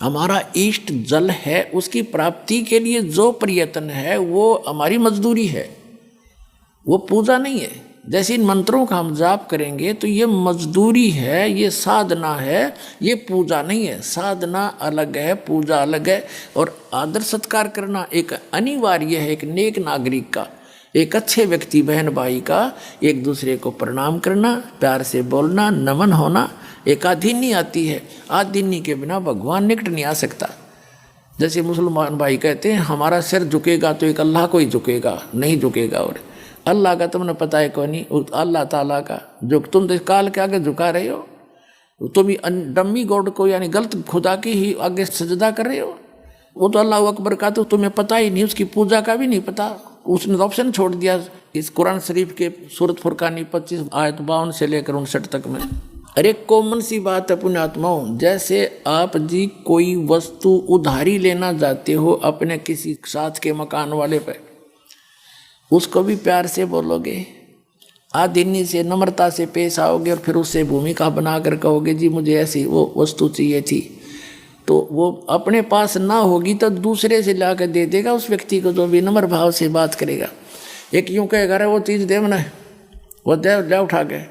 हमारा इष्ट जल है, उसकी प्राप्ति के लिए जो प्रयत्न है वो हमारी मजदूरी है, वो पूजा नहीं है। जैसे इन मंत्रों का हम जाप करेंगे तो ये मजदूरी है, ये साधना है, ये पूजा नहीं है। साधना अलग है, पूजा अलग है। और आदर सत्कार करना एक अनिवार्य है एक नेक नागरिक का, एक अच्छे व्यक्ति बहन भाई का एक दूसरे को प्रणाम करना, प्यार से बोलना, नमन होना। एक आधीनी आती है, आधीनी के बिना भगवान निकट नहीं आ सकता। जैसे मुसलमान भाई कहते हैं हमारा सिर झुकेगा तो एक अल्लाह को ही झुकेगा, नहीं झुकेगा। और अल्लाह का तुमने पता है कौन नहीं, अल्लाह ताला का जो तुम तो काल के आगे झुका रहे हो, तुम ही डम्मी गॉड को यानी गलत खुदा की ही आगे सजदा कर रहे हो। वो तो अल्लाह अकबर का तो तुम्हें पता ही नहीं, उसकी पूजा का भी नहीं पता, उसने ऑप्शन छोड़ दिया इस कुरान शरीफ के सूरत फुरकानी 25 आयत 52 से लेकर 59 तक में। अरे कॉमन सी बात है पुण्यात्माओं, जैसे आप जी कोई वस्तु उधारी लेना जाते हो अपने किसी साथ के मकान वाले पे, उसको भी प्यार से बोलोगे, आदीनी से नम्रता से पेश आओगे और फिर उससे भूमिका बनाकर कहोगे जी मुझे ऐसी वो वस्तु चाहिए थी, तो वो अपने पास ना होगी तो दूसरे से ला कर दे देगा उस व्यक्ति को जो विनम्र भाव से बात करेगा। एक यूँ कहेगा अरे वो चीज़ दे मना, वो दे उठा के,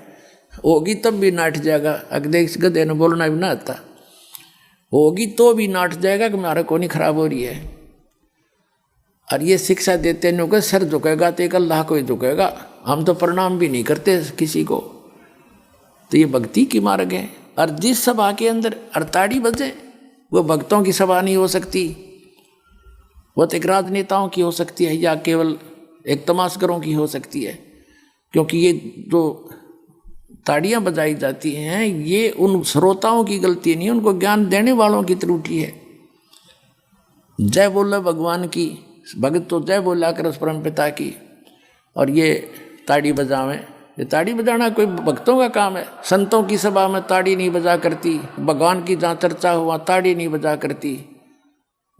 होगी तब भी नाट जाएगा। अगले इस गधे ने बोलना भी ना आता, होगी तो भी नाट जाएगा कि हमारा कोनी खराब हो रही है। और ये शिक्षा देते नहीं होगा सर झुकेगा तो एक अल्लाह को ही झुकेगा, हम तो प्रणाम भी नहीं करते किसी को। तो ये भक्ति की मार्ग है। और जिस सभा के अंदर अड़ताड़ी बजे वो भक्तों की सभा नहीं हो सकती, वो तो एक राजनेताओं की हो सकती है या केवल एक तमाशगरों की हो सकती है। क्योंकि ये जो ताड़ियाँ बजाई जाती हैं ये उन श्रोताओं की गलती नहीं है, उनको ज्ञान देने वालों की त्रुटि है। जय बोला भगवान की, भगत तो जय बोला कर उस परम पिता की, और ये ताड़ी बजावें। ये ताड़ी बजाना कोई भक्तों का काम है? संतों की सभा में ताड़ी नहीं बजा करती, भगवान की जहाँ चर्चा हुआ ताड़ी नहीं बजा करती,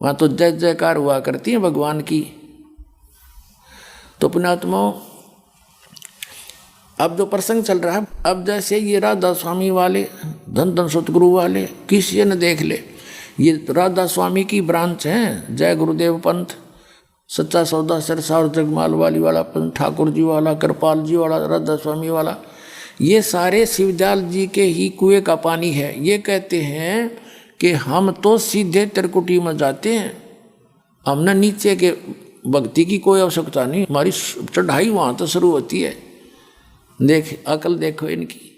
वहाँ तो जय जयकार हुआ करती है भगवान की। तो पुण्यात्माओं, अब जो प्रसंग चल रहा है, अब जैसे ये राधा स्वामी वाले, धन धन सतगुरु वाले, किसी ने देख ले, ये राधा स्वामी की ब्रांच है, जय गुरुदेव पंथ, सच्चा सौदा सिरसा और जगमाल वाली वाला पंथ, ठाकुर जी वाला, कृपाल जी वाला, राधा स्वामी वाला, ये सारे शिवदयाल जी के ही कुएं का पानी है। ये कहते हैं कि हम तो सीधे त्रिकुटी में जाते हैं, हमने नीचे के भक्ति की कोई आवश्यकता नहीं, हमारी चढ़ाई वहाँ तो शुरू होती है। देख अकल देखो इनकी,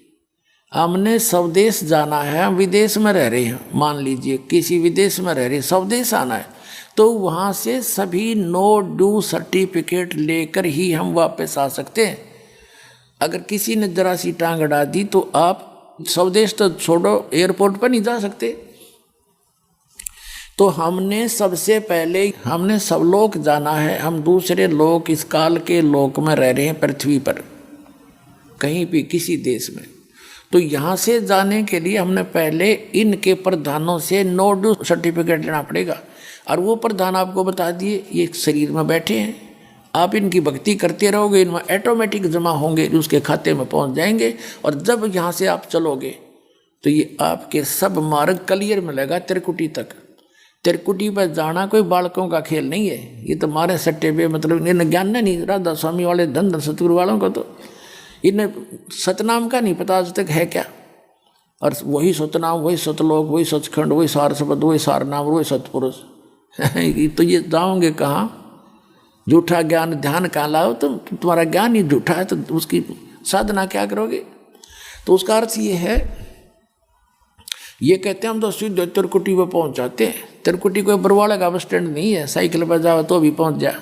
हमने स्वदेश जाना है, हम विदेश में रह रहे हैं, मान लीजिए किसी विदेश में रह रहे, स्वदेश आना है, तो वहाँ से सभी नो ड्यू सर्टिफिकेट लेकर ही हम वापस आ सकते हैं। अगर किसी ने जरा सी टांग अड़ा दी तो आप स्वदेश तो छोड़ो, एयरपोर्ट पर नहीं जा सकते। तो हमने सबसे पहले हमने सब लोक जाना है, हम दूसरे लोक, इस काल के लोक में रह रहे हैं पृथ्वी पर, कहीं भी किसी देश में। तो यहाँ से जाने के लिए हमने पहले इनके प्रधानों से नो ड्यू सर्टिफिकेट लेना पड़ेगा। और वो प्रधान आपको बता दिए, ये शरीर में बैठे हैं, आप इनकी भक्ति करते रहोगे, इनमें ऑटोमेटिक जमा होंगे, उसके खाते में पहुँच जाएंगे। और जब यहाँ से आप चलोगे तो ये आपके सब मार्ग क्लियर मिलेगा त्रिकुटी तक। त्रिकुटी पर जाना कोई बालकों का खेल नहीं है, ये तो मारे सट्टे पे, मतलब इन्हें ज्ञान नहीं, राधा स्वामी वाले धन धन सतगुरु वालों को तो इन्हें सतनाम का नहीं पता आज तक है क्या। और वही सतनाम, वही सतलोक, वही सचखंड, वही सार शब्द, वही सारनाम, वही सतपुरुष तो ये जाओगे कहाँ? झूठा ज्ञान ध्यान कहाँ लाओ? तुम्हारा ज्ञान ही झूठा है, तो उसकी साधना क्या करोगे? तो उसका अर्थ ये है, ये कहते हैं हम तो सीधे त्रिकुटी पर पहुँच जाते हैं। त्रिकुटी कोई बरवाड़ा का बस स्टैंड नहीं है, साइकिल पर जाओ तो भी पहुँच जा,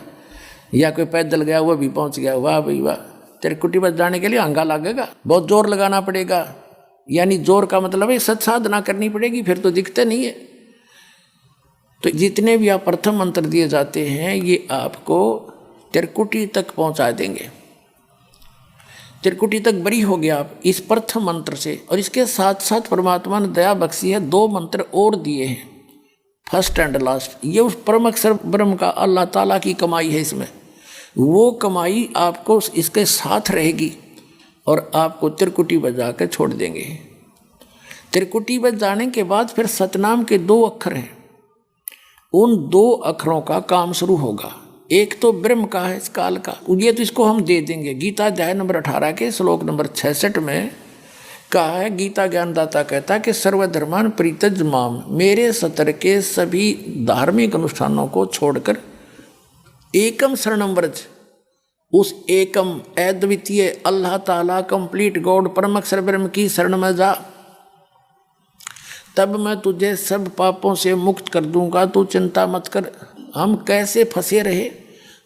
या कोई पैदल गया वो भी पहुँच गया। वाह भाई वाह! त्रिकुटी पर जाने के लिए अंगा लगेगा, बहुत जोर लगाना पड़ेगा, यानी जोर का मतलब है सत साधना करनी पड़ेगी, फिर तो दिखते नहीं है। तो जितने भी आप प्रथम मंत्र दिए जाते हैं ये आपको त्रिकुटी तक पहुंचा देंगे। त्रिकुटी तक बरी हो गया आप इस प्रथम मंत्र से। और इसके साथ साथ परमात्मा ने दया बख्शी है, 2 मंत्र और दिए हैं, फर्स्ट एंड लास्ट। ये उस परम अक्षर ब्रह्म का, अल्लाह ताला की कमाई है इसमें। वो कमाई आपको इसके साथ रहेगी और आपको त्रिकुटी बजा कर छोड़ देंगे। त्रिकुटी पर जाने के बाद फिर सतनाम के 2 अक्षर हैं, उन 2 अक्षरों का काम शुरू होगा। एक तो ब्रह्म का है, इस काल का, ये तो इसको हम दे देंगे। गीता अध्याय नंबर 18 के श्लोक नंबर 66 में कहा है, गीता ज्ञानदाता कहता है कि सर्वधर्मान परित्यज माम, मेरे सतर के सभी धार्मिक अनुष्ठानों को छोड़कर एकम शरणम व्रज, उस एकम अद्वितीय अल्लाह ताला कंप्लीट गॉड परम अक्षर ब्रह्म की शरण में जा, तब मैं तुझे सब पापों से मुक्त कर दूंगा, तू चिंता मत कर। हम कैसे फंसे रहे,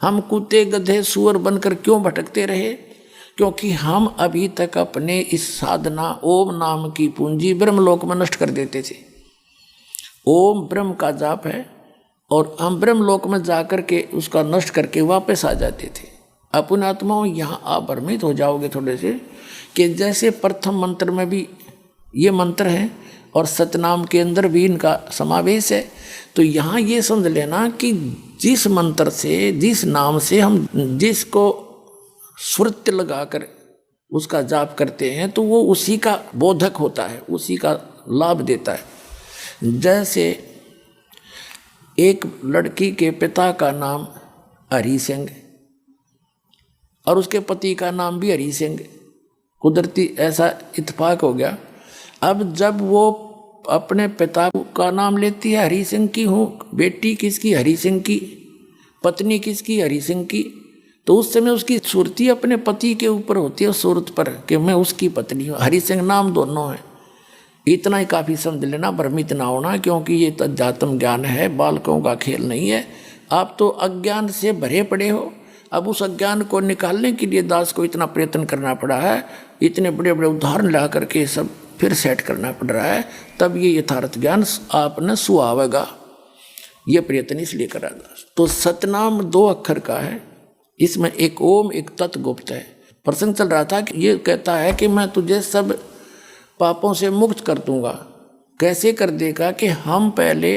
हम कुत्ते गधे सुअर बनकर क्यों भटकते रहे? क्योंकि हम अभी तक अपने इस साधना ओम नाम की पूंजी ब्रह्मलोक में नष्ट कर देते थे। ओम ब्रह्म का जाप है और हम ब्रह्मलोक में जाकर के उसका नष्ट करके वापस आ जाते थे। अपने आत्माओं, यहाँ आप भ्रमित हो जाओगे थोड़े से कि जैसे प्रथम मंत्र में भी ये मंत्र हैं और सतनाम के अंदर भी इनका समावेश है, तो यहाँ ये समझ लेना कि जिस मंत्र से, जिस नाम से हम जिसको सुरत लगाकर उसका जाप करते हैं तो वो उसी का बोधक होता है, उसी का लाभ देता है। जैसे एक लड़की के पिता का नाम हरि सिंह और उसके पति का नाम भी हरि सिंह, कुदरती ऐसा इत्तेफाक हो गया। अब जब वो अपने पिता का नाम लेती है, हरि सिंह की हूँ, बेटी किसकी? हरि सिंह की, पत्नी किसकी? हरि सिंह की, तो उस समय उसकी सुरती अपने पति के ऊपर होती है, सूरत पर, कि मैं उसकी पत्नी हूँ। हरि सिंह नाम दोनों है। इतना ही काफ़ी समझ लेना, भ्रमित ना होना, क्योंकि ये अध्यात्म ज्ञान है, बालकों का खेल नहीं है। आप तो अज्ञान से भरे पड़े हो। अब उस अज्ञान को निकालने के लिए दास को इतना प्रयत्न करना पड़ा है, इतने बड़े बड़े उदाहरण ला करके सब फिर सेट करना पड़ रहा है, तब ये यथार्थ ज्ञान आपने सुहावेगा। ये प्रयत्न इसलिए करा था। तो सतनाम 2 अक्षर का है, इसमें एक ओम एक तत् गुप्त है। प्रसंग चल रहा था कि ये कहता है कि मैं तुझे सब पापों से मुक्त कर दूंगा। कैसे कर देगा कि हम पहले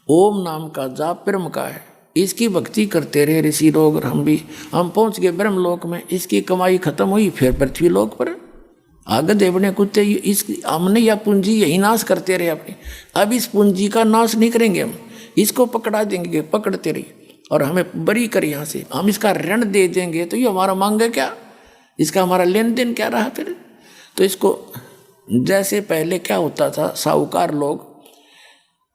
ओम नाम का जाप ब्रह्म का है, इसकी भक्ति करते रहे ऋषि लोग, और हम पहुंच गए ब्रह्मलोक में। इसकी कमाई खत्म हुई, फिर पृथ्वी लोक पर आगे देवने कुत्ते, इस हमने यह पूंजी यही नाश करते रहे अपनी। अब इस पूंजी का नाश नहीं करेंगे हम, इसको पकड़ा देंगे, पकड़ते रहिए और हमें बरी कर यहाँ से, हम इसका ऋण दे देंगे तो ये हमारा मांगे क्या, इसका हमारा लेन देन क्या रहा फिर। तो इसको जैसे पहले क्या होता था, साहूकार लोग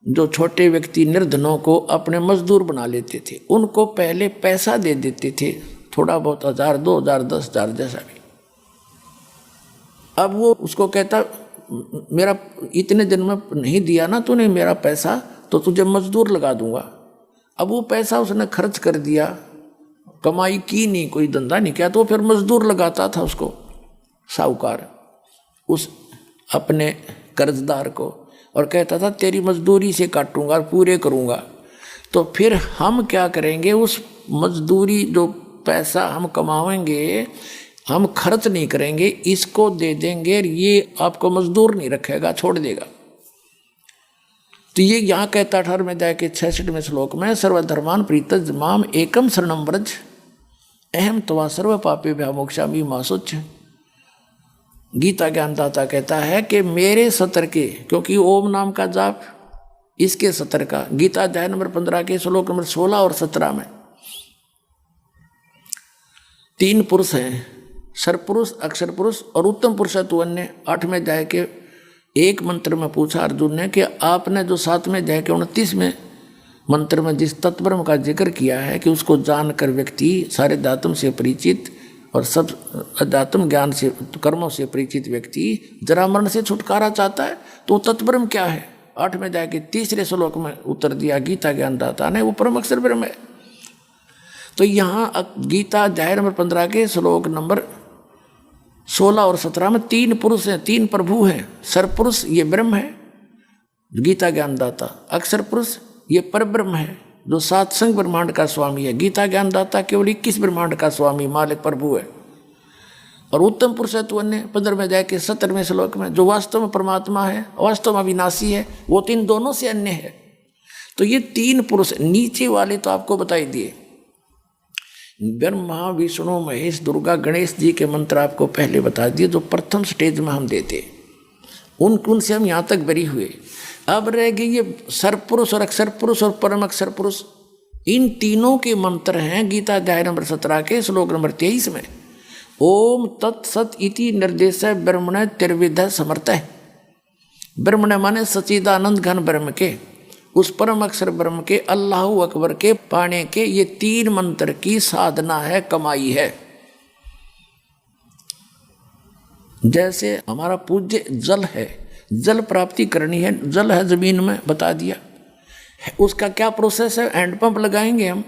जो छोटे व्यक्ति निर्धनों को अपने मजदूर बना लेते थे, उनको पहले पैसा दे देते थे, थोड़ा बहुत 1000 2000 10,000 जैसा भी। अब वो उसको कहता मेरा इतने दिन में नहीं दिया ना तूने मेरा पैसा, तो तुझे मजदूर लगा दूंगा। अब वो पैसा उसने खर्च कर दिया, कमाई की नहीं, कोई धंधा नहीं किया, तो फिर मजदूर लगाता था उसको साहूकार उस अपने कर्जदार को, और कहता था तेरी मजदूरी से काटूंगा और पूरे करूंगा। तो फिर हम क्या करेंगे, उस मजदूरी जो पैसा हम कमाएंगे हम खर्च नहीं करेंगे, इसको दे देंगे, ये आपको मजदूर नहीं रखेगा, छोड़ देगा। तो ये यहाँ कहता 18वें अध्याय के 66वें श्लोक में, सर्वधर्मान प्रीतज माम एकम शरणम व्रज अहम त्वा सर्व पापे भ्यामोक्षामि मा शुच्च। गीता ज्ञानदाता कहता है कि मेरे सतर के, क्योंकि ओम नाम का जाप इसके सतर का, गीता अध्याय नंबर 15 के श्लोक नंबर 16 और 17 में 3 पुरुष हैं, सरपुरुष, अक्षर पुरुष और उत्तम पुरुषत्व ने 8वें अध्याय के एक मंत्र में पूछा अर्जुन ने कि आपने जो 7वें अध्याय के 29वें मंत्र में जिस तत्ब्रह्म का जिक्र किया है कि उसको जानकर व्यक्ति सारे दातुम से परिचित और सब अध्यात्म ज्ञान से कर्मों से परिचित व्यक्ति जरा मरण से छुटकारा चाहता है, तो तत्ब्रह्म क्या है? 8वें अध्याय के 3 श्लोक में उत्तर दिया गीता ज्ञानदाता ने, वो परम अक्षर ब्रह्म है। तो यहाँ गीता अध्याय नंबर 15 के श्लोक नंबर 16 और 17 में 3 पुरुष हैं, 3 प्रभु हैं। सरपुरुष ये ब्रह्म है गीता ज्ञानदाता, अक्षर पुरुष ये परब्रह्म है जो 7 संग ब्रह्मांड का स्वामी है। गीता ज्ञानदाता केवल 21 ब्रह्मांड का स्वामी मालिक प्रभु है। और उत्तम पुरुषत्व ने 15वें अध्याय के 17वें श्लोक में जो वास्तव में परमात्मा है, वास्तव में अविनाशी है, वो 3 दोनों से अन्य है। तो ये 3 पुरुष, नीचे वाले तो आपको बताई दिए, ब्रह्मा विष्णु महेश दुर्गा गणेश जी के मंत्र आपको पहले बता दिए, जो प्रथम स्टेज में हम देते, उनसे हम यहाँ तक बरी हुए। अब रह गई ये सरपुरुष और अक्षर पुरुष और परम अक्षर पुरुष, इन तीनों के मंत्र हैं गीता अध्याय नंबर 17 के श्लोक नंबर 23 में। ओम तत्सत इति निर्देश ब्रह्मण त्रिविध समर्थ है। ब्रह्मण माने सच्चिदानंद घन ब्रह्म के, उस परम अक्षर ब्रह्म के, अल्लाहु अकबर के पाने के ये 3 मंत्र की साधना है, कमाई है। जैसे हमारा पूज्य जल है, जल प्राप्ति करनी है, जल है जमीन में बता दिया, उसका क्या प्रोसेस है? हैंडपंप लगाएंगे हम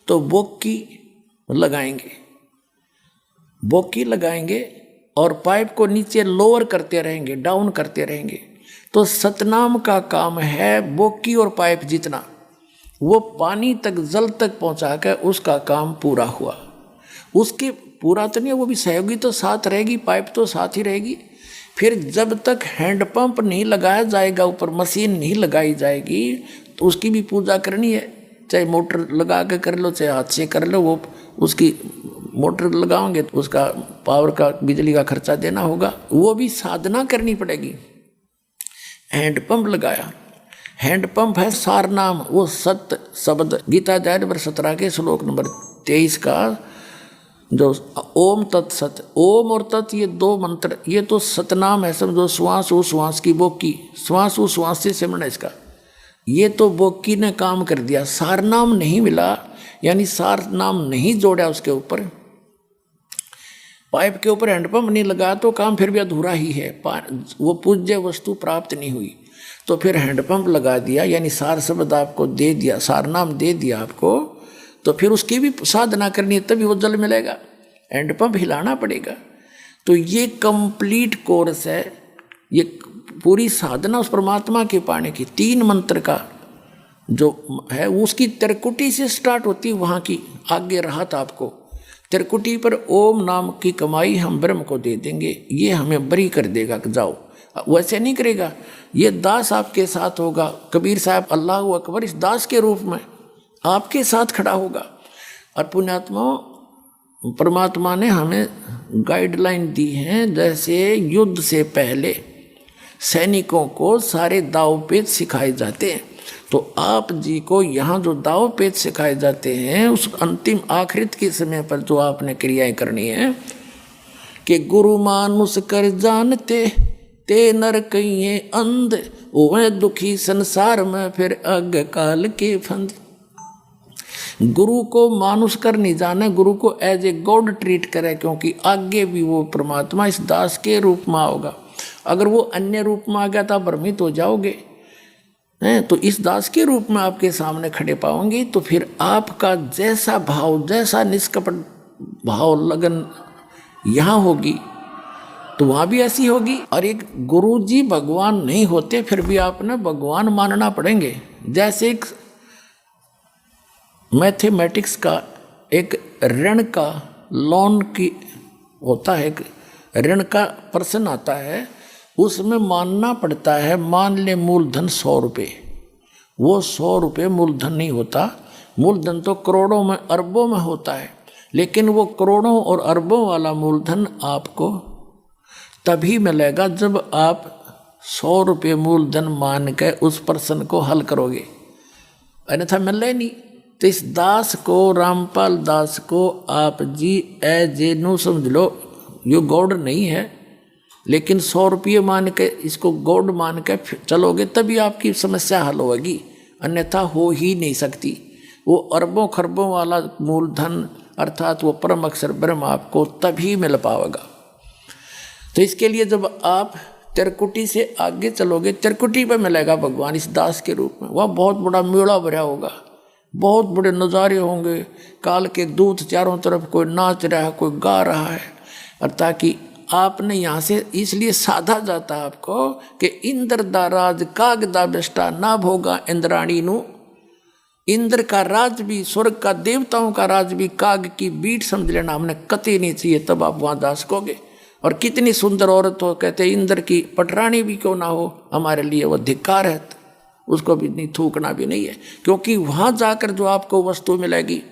तो बोकी लगाएंगे, बोकी लगाएंगे और पाइप को नीचे लोअर करते रहेंगे, डाउन करते रहेंगे। तो सतनाम का काम है बोकी और पाइप जितना, वो पानी तक जल तक पहुंचा कर उसका काम पूरा हुआ। उसके पूरा तो नहीं, वो भी सहयोगी तो साथ रहेगी, पाइप तो साथ ही रहेगी। फिर जब तक हैंडपंप नहीं लगाया जाएगा, ऊपर मशीन नहीं लगाई जाएगी, तो उसकी भी पूजा करनी है। चाहे मोटर लगा के कर लो, चाहे हाथ से कर लो, वो उसकी मोटर लगाओगे तो उसका पावर का, बिजली का खर्चा देना होगा, वो भी साधना करनी पड़ेगी। हैंडपंप लगाया, हैंडपंप है सार नाम, वो सत्य शब्द गीता अध्याय नंबर 17 के श्लोक नंबर 23 का जो ओम तत्सत, ओम और तत् ये 2 मंत्र, ये तो सतनाम है, समझो श्वास उ श्वास की बोकी, श्वास उ श्वास से सिमरण इसका, ये तो बोकी ने काम कर दिया। सार नाम नहीं मिला, यानी सार नाम नहीं जोड़ा उसके ऊपर, पाइप के ऊपर हैंडपंप नहीं लगा तो काम फिर भी अधूरा ही है, वो पूज्य वस्तु प्राप्त नहीं हुई। तो फिर हैंडपंप लगा दिया, यानी सार शब्द आपको दे दिया, सार नाम दे दिया आपको, तो फिर उसकी भी साधना करनी है, तभी वो जल मिलेगा, हैंडपंप हिलाना पड़ेगा। तो ये कंप्लीट कोर्स है, ये पूरी साधना उस परमात्मा के पाने की, 3 मंत्र का जो है उसकी त्रिकुटी से स्टार्ट होती, वहाँ की आगे राहत आपको। त्रिकुटी पर ओम नाम की कमाई हम ब्रह्म को दे देंगे, ये हमें बरी कर देगा कि जाओ। वैसे नहीं करेगा, ये दास आपके साथ होगा। कबीर साहब अल्लाह अकबर इस दास के रूप में आपके साथ खड़ा होगा। और पुण्यात्मा, परमात्मा ने हमें गाइडलाइन दी हैं, जैसे युद्ध से पहले सैनिकों को सारे दाव पेच सिखाए जाते हैं, तो आप जी को यहाँ जो दाव पेच सिखाए जाते हैं, उस अंतिम आखिरत के समय पर जो आपने क्रियाएं करनी है कि गुरु मानुष कर जानते ते नर कहिए अंध, वह दुखी संसार में फिर अग काल के फंद। गुरु को मानुष कर नहीं जाना, गुरु को एज ए गॉड ट्रीट करे, क्योंकि आगे भी वो परमात्मा इस दास के रूप में आओगा। अगर वो अन्य रूप में आ गया तो भ्रमित हो जाओगे, तो इस दास के रूप में आपके सामने खड़े पाओगे, तो फिर आपका जैसा भाव, जैसा निष्कपट भाव लगन यहाँ होगी तो वहाँ भी ऐसी होगी। और एक गुरु जी भगवान नहीं होते, फिर भी आपने भगवान मानना पड़ेंगे। जैसे एक मैथमेटिक्स का एक ऋण का लोन की होता है, एक ऋण का प्रश्न आता है, उसमें मानना पड़ता है, मान ले मूलधन 100 रुपये, वो 100 रुपये मूलधन नहीं होता, मूलधन तो करोड़ों में अरबों में होता है, लेकिन वो करोड़ों और अरबों वाला मूलधन आपको तभी मिलेगा जब आप 100 रुपये मूलधन मान के उस प्रश्न को हल करोगे, अन्यथा मिले नहीं। तो इस दास को, रामपाल दास को आप जी एज ए नो समझ लो, यो गॉड नहीं है, लेकिन 100 रुपये मान के इसको गॉड मान के चलोगे तभी आपकी समस्या हल होगी, अन्यथा हो ही नहीं सकती। वो अरबों खरबों वाला मूलधन अर्थात वो परम अक्षर ब्रह्म आपको तभी मिल पाएगा। तो इसके लिए जब आप त्रिकुटी से आगे चलोगे, त्रिकुटी पे मिलेगा भगवान इस दास के रूप में। वह बहुत बड़ा मेला भरा होगा, बहुत बड़े नज़ारे होंगे, काल के दूत चारों तरफ, कोई नाच रहा है, कोई गा रहा है। और ताकि आपने यहाँ से इसलिए साधा जाता है आपको कि इंद्र दा राज काग दा बेष्टा ना भोगा इंद्राणी नु। इंद्र का राज भी, स्वर्ग का देवताओं का राज भी काग की बीट समझ लेना हमने कतई नहीं चाहिए, तब आप वहाँ जा सकोगे। और कितनी सुंदर औरत हो, कहते इंद्र की पटरानी भी क्यों ना हो, हमारे लिए वो धिक्कार है, उसको भी नहीं थूकना भी नहीं है। क्योंकि वहाँ जाकर जो आपको वस्तु मिलेगी,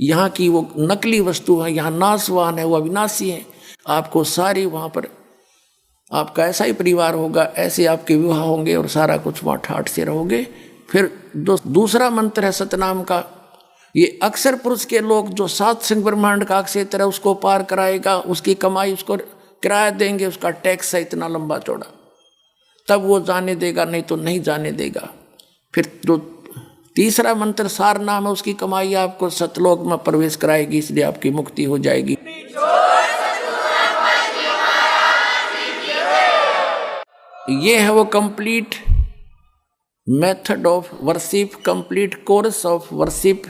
यहाँ की वो नकली वस्तु है, यहाँ नाशवान है, वो अविनाशी है। आपको सारी वहाँ पर आपका ऐसा ही परिवार होगा, ऐसे आपके विवाह होंगे और सारा कुछ वहाँ ठाठ से रहोगे। फिर दूसरा मंत्र है सतनाम का, ये अक्षर पुरुष के लोग जो 7 सिंह ब्रह्मांड का क्षेत्र है उसको पार कराएगा, उसकी कमाई उसको किराया देंगे, उसका टैक्स है इतना लंबा चौड़ा, तब वो जाने देगा, नहीं तो नहीं जाने देगा। फिर जो तीसरा मंत्र सार नाम है, उसकी कमाई आपको सतलोक में प्रवेश कराएगी, इसलिए आपकी मुक्ति हो जाएगी। ये है वो complete method of worship, complete course of worship,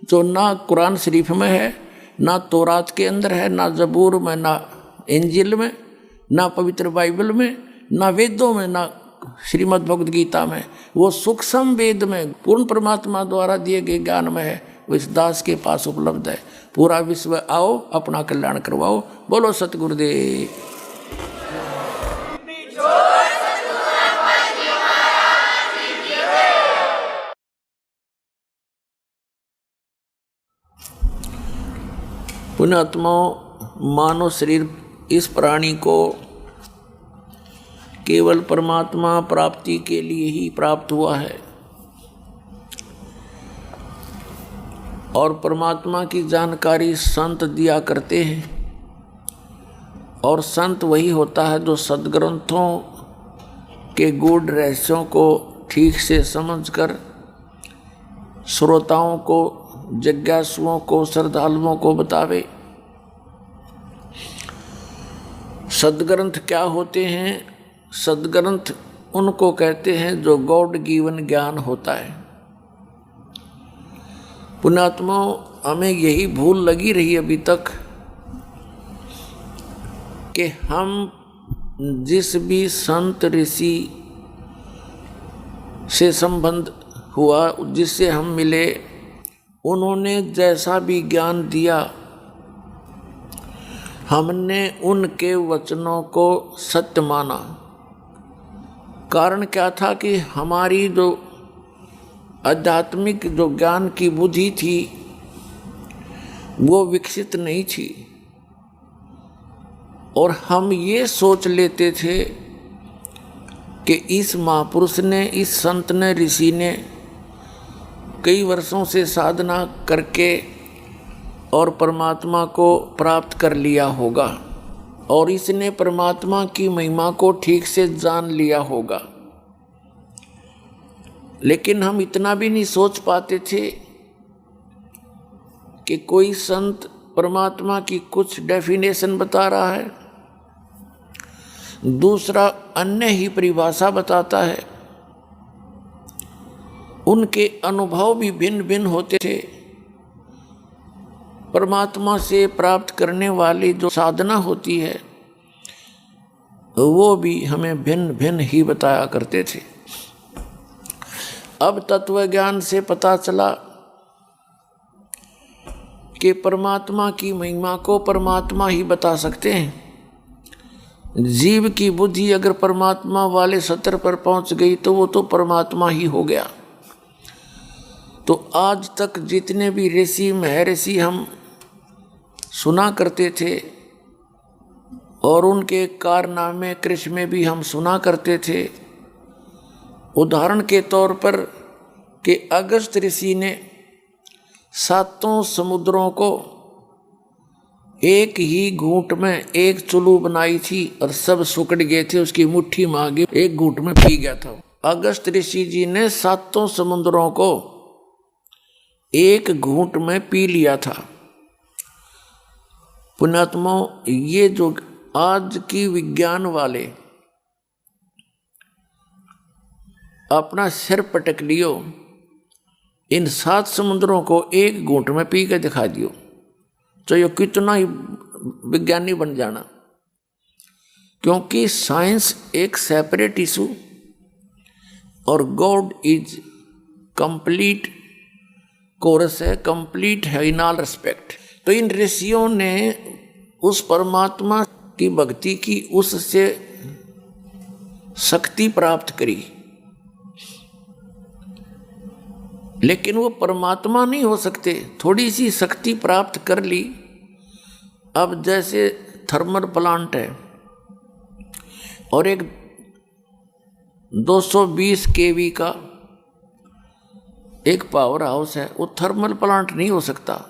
जो ना कुरान शरीफ में है, ना तौरात के अंदर है, ना जबूर में, ना इंजिल में, ना पवित्र बाइबल में, ना वेदों में, ना श्रीमद् भगवद गीता में। वो सूक्ष्म वेद में पूर्ण परमात्मा द्वारा दिए गए ज्ञान में है, वो इस दास के पास उपलब्ध है। पूरा विश्व आओ, अपना कल्याण करवाओ। बोलो सतगुरुदेव। पुण्यात्माओं, मानव शरीर इस प्राणी को केवल परमात्मा प्राप्ति के लिए ही प्राप्त हुआ है, और परमात्मा की जानकारी संत दिया करते हैं, और संत वही होता है जो सद्ग्रंथों के गूढ़ रहस्यों को ठीक से समझकर श्रोताओं को, जिज्ञासुओं को, श्रद्धालुओं को बतावे। सद्ग्रंथ क्या होते हैं? सद्ग्रंथ उनको कहते हैं जो गॉड गिवन ज्ञान होता है। पुण्यात्माओं, हमें यही भूल लगी रही अभी तक कि हम जिस भी संत ऋषि से संबंध हुआ जिससे हम मिले, उन्होंने जैसा भी ज्ञान दिया हमने उनके वचनों को सत्य माना। कारण क्या था कि हमारी जो आध्यात्मिक जो ज्ञान की बुद्धि थी वो विकसित नहीं थी, और हम ये सोच लेते थे कि इस महापुरुष ने, इस संत ने, ऋषि ने कई वर्षों से साधना करके और परमात्मा को प्राप्त कर लिया होगा, और इसने परमात्मा की महिमा को ठीक से जान लिया होगा। लेकिन हम इतना भी नहीं सोच पाते थे कि कोई संत परमात्मा की कुछ डेफिनेशन बता रहा है, दूसरा अन्य ही परिभाषा बताता है। उनके अनुभव भी भिन्न भिन्न होते थे। परमात्मा से प्राप्त करने वाली जो साधना होती है वो भी हमें भिन्न भिन्न ही बताया करते थे। अब तत्व ज्ञान से पता चला कि परमात्मा की महिमा को परमात्मा ही बता सकते हैं। जीव की बुद्धि अगर परमात्मा वाले स्तर पर पहुंच गई तो वो तो परमात्मा ही हो गया। तो आज तक जितने भी ऋषि महर्षि हम सुना करते थे और उनके कारनामे कृष्ण भी हम सुना करते थे। उदाहरण के तौर पर कि अगस्त ऋषि ने 7 समुद्रों को एक ही घूंट में एक चुल्लू बनाई थी और सब सुकड़ गए थे, उसकी मुट्ठी में आगे एक घूंट में पी गया था। अगस्त ऋषि जी ने 7 समुद्रों को एक घूंट में पी लिया था। पुण्यात्मा, ये जो आज की विज्ञान वाले अपना सिर पटक लियो, इन 7 समुद्रों को एक घूंट में पी के दिखा दियो, तो ये कितना ही विज्ञानी बन जाना। क्योंकि साइंस एक सेपरेट इशू और गॉड इज कंप्लीट कोरस है, कंप्लीट है इन ऑल रिस्पेक्ट। तो इन ऋषियों ने उस परमात्मा की भक्ति की, उससे शक्ति प्राप्त करी, लेकिन वो परमात्मा नहीं हो सकते। थोड़ी सी शक्ति प्राप्त कर ली। अब जैसे थर्मल प्लांट है और एक 220 केवी का एक पावर हाउस है, वो थर्मल प्लांट नहीं हो सकता।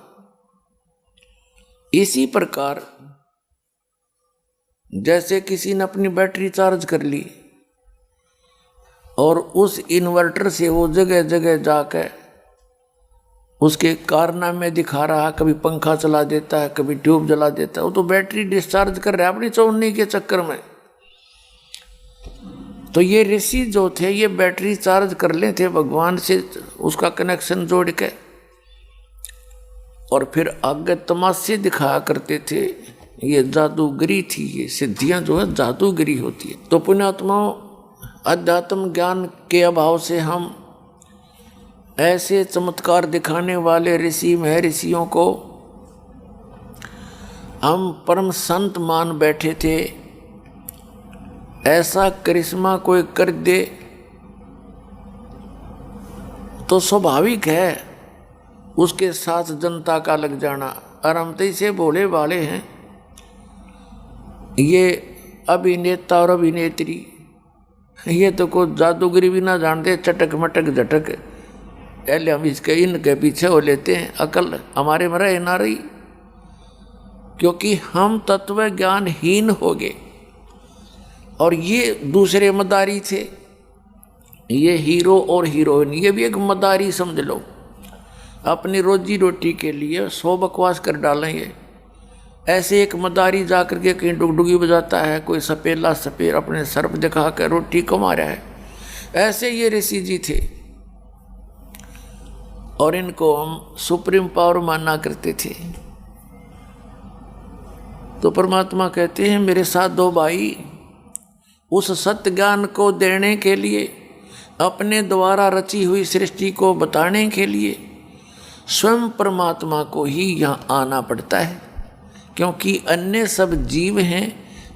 इसी प्रकार जैसे किसी ने अपनी बैटरी चार्ज कर ली और उस इन्वर्टर से वो जगह जगह जाकर उसके कारनामे दिखा रहा, कभी पंखा चला देता है, कभी ट्यूब जला देता है, वो तो बैटरी डिस्चार्ज कर रहा है अपनी चौनी के चक्कर में। तो ये ऋषि जो थे ये बैटरी चार्ज कर ले थे भगवान से उसका कनेक्शन जोड़ के, और फिर आगे तमाशे दिखाया करते थे। ये जादूगरी थी, ये सिद्धियां जो है जादूगरी होती है। तो पुण्यात्माओं, अध्यात्म ज्ञान के अभाव से हम ऐसे चमत्कार दिखाने वाले ऋषि महर्षियों को हम परम संत मान बैठे थे। ऐसा करिश्मा कोई कर दे तो स्वाभाविक है उसके साथ जनता का लग जाना। आरामते से भोले भाले हैं ये अभिनेता और अभिनेत्री, ये तो कोई जादूगरी भी ना जानते, चटक मटक झटक पहले हम इसके इनके पीछे हो लेते हैं। अकल हमारे में रहे ना रही, क्योंकि हम तत्व ज्ञानहीन हो गए और ये दूसरे मदारी थे। ये हीरो और हीरोइन, ये भी एक मदारी समझ लो, अपनी रोजी रोटी के लिए 100 बकवास कर डालेंगे। ऐसे एक मदारी जाकर के कहीं डुगडुगी बजाता है, कोई सपेला सपेर अपने सर्प दिखा कर रोटी कमा रहा है। ऐसे ये ऋषि जी थे और इनको हम सुप्रीम पावर माना करते थे। तो परमात्मा कहते हैं मेरे साथ 2 भाई, उस सत्य ज्ञान को देने के लिए अपने द्वारा रची हुई सृष्टि को बताने के लिए स्वयं परमात्मा को ही यहाँ आना पड़ता है, क्योंकि अन्य सब जीव हैं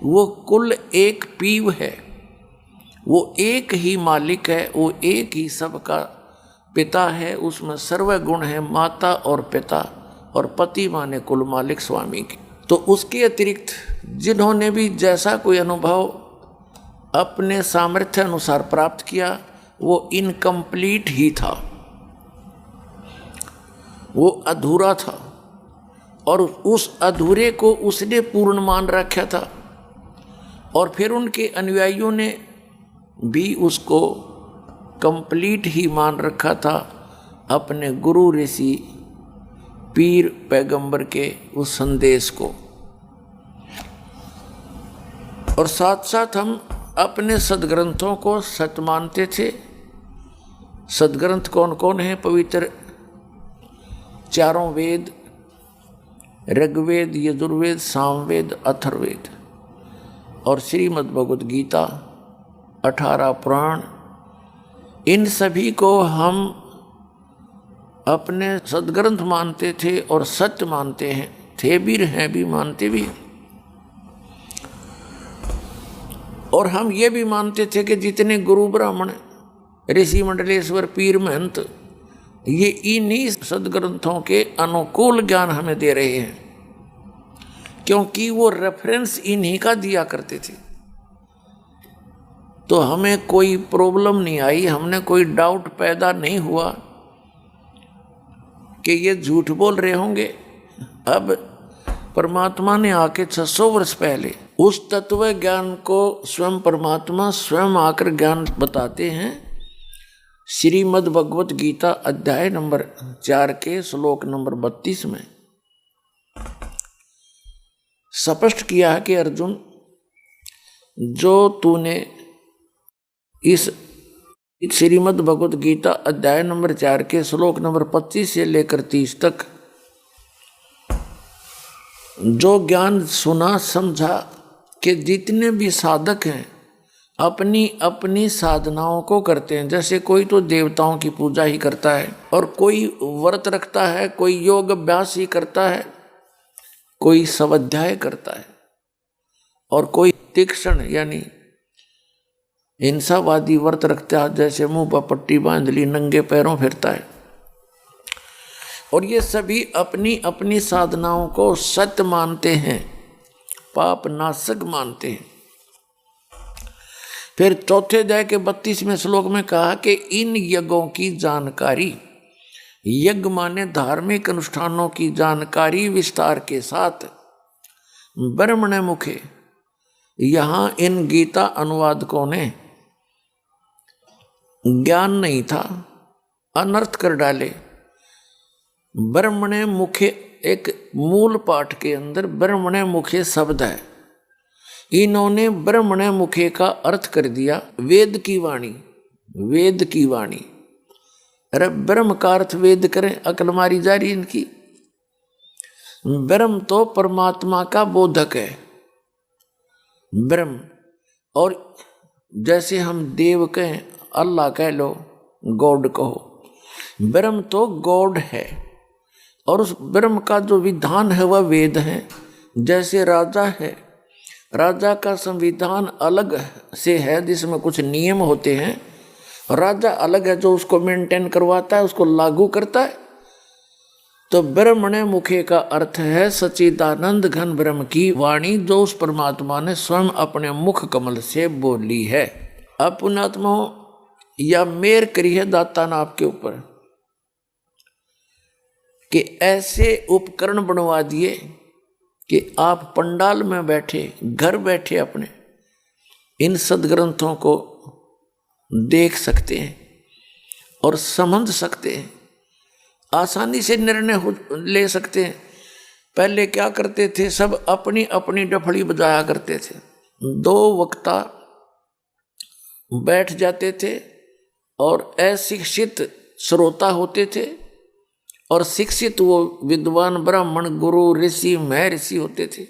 वो कुल एक पीव है, वो एक ही मालिक है, वो एक ही सबका पिता है, उसमें सर्वगुण है, माता और पिता और पति माने कुल मालिक स्वामी के। तो उसके अतिरिक्त जिन्होंने भी जैसा कोई अनुभव अपने सामर्थ्य अनुसार प्राप्त किया वो इनकम्प्लीट ही था, वो अधूरा था, और उस अधूरे को उसने पूर्ण मान रखा था। और फिर उनके अनुयायियों ने भी उसको कंप्लीट ही मान रखा था, अपने गुरु ऋषि पीर पैगंबर के उस संदेश को। और साथ साथ हम अपने सदग्रंथों को सत्य मानते थे। सदग्रंथ कौन कौन है? पवित्र चारों वेद, ऋग्वेद, यजुर्वेद, सामवेद, अथर्ववेद और श्रीमद् भगवद गीता, 18 पुराण, इन सभी को हम अपने सदग्रंथ मानते थे और सत्य मानते हैं, थे भी, हैं भी, मानते भी। और हम ये भी मानते थे कि जितने गुरु ब्राह्मण, ऋषि मंडलेश्वर, पीर महंत, ये इन्हीं सदग्रंथों के अनुकूल ज्ञान हमें दे रहे हैं, क्योंकि वो रेफरेंस इन्हीं का दिया करते थे। तो हमें कोई प्रॉब्लम नहीं आई, हमने कोई डाउट पैदा नहीं हुआ कि ये झूठ बोल रहे होंगे। अब परमात्मा ने आके 600 वर्ष पहले उस तत्व ज्ञान को स्वयं परमात्मा स्वयं आकर ज्ञान बताते हैं। श्रीमद् भगवत गीता अध्याय नंबर 4 के श्लोक नंबर 32 में स्पष्ट किया है कि अर्जुन, जो तूने इस श्रीमद् भगवत गीता अध्याय नंबर 4 के श्लोक नंबर 25 से लेकर 30 तक जो ज्ञान सुना समझा कि जितने भी साधक हैं अपनी अपनी साधनाओं को करते हैं। जैसे कोई तो देवताओं की पूजा ही करता है, और कोई व्रत रखता है, कोई योग अभ्यास ही करता है, कोई स्वाध्याय करता है, और कोई तीक्ष्ण यानी हिंसावादी व्रत रखता है, जैसे मुंह पर पट्टी बांध ली, नंगे पैरों फिरता है। और ये सभी अपनी अपनी साधनाओं को सत्य मानते हैं, पाप नाशक मानते हैं। फिर चौथे अध्याय के 32वें श्लोक में कहा कि इन यज्ञों की जानकारी, यज्ञ माने धार्मिक अनुष्ठानों की जानकारी विस्तार के साथ ब्रह्मण मुखे, यहाँ इन गीता अनुवादकों ने ज्ञान नहीं था, अनर्थ कर डाले। ब्रह्मणे मुखे एक मूल पाठ के अंदर ब्रह्मणे मुखे शब्द है, इन्होंने ब्रह्मणे मुखे का अर्थ कर दिया वेद की वाणी, वेद की वाणी। अरे ब्रह्म का अर्थ वेद करें, अकल मारी जा रही इनकी। ब्रह्म तो परमात्मा का बोधक है, ब्रह्म। और जैसे हम देव कहें, अल्लाह कह लो, गॉड कहो, ब्रह्म तो गॉड है। और उस ब्रह्म का जो विधान है वह वेद है। जैसे राजा है, राजा का संविधान अलग से है जिसमें कुछ नियम होते हैं, राजा अलग है जो उसको मेंटेन करवाता है, उसको लागू करता है। तो ब्रह्मणे मुखे का अर्थ है सच्चिदानंद घन ब्रह्म की वाणी, जो उस परमात्मा ने स्वयं अपने मुख कमल से बोली है। अब पुण्यात्मा या मेर करी है दाता ने आपके ऊपर कि ऐसे उपकरण बनवा दिए कि आप पंडाल में बैठे, घर बैठे अपने इन सदग्रंथों को देख सकते हैं और समझ सकते हैं, आसानी से निर्णय ले सकते हैं। पहले क्या करते थे, सब अपनी अपनी डफड़ी बजाया करते थे, 2 वक्ता बैठ जाते थे और अशिक्षित श्रोता होते थे और शिक्षित वो विद्वान ब्राह्मण गुरु ऋषि महर्षि होते थे।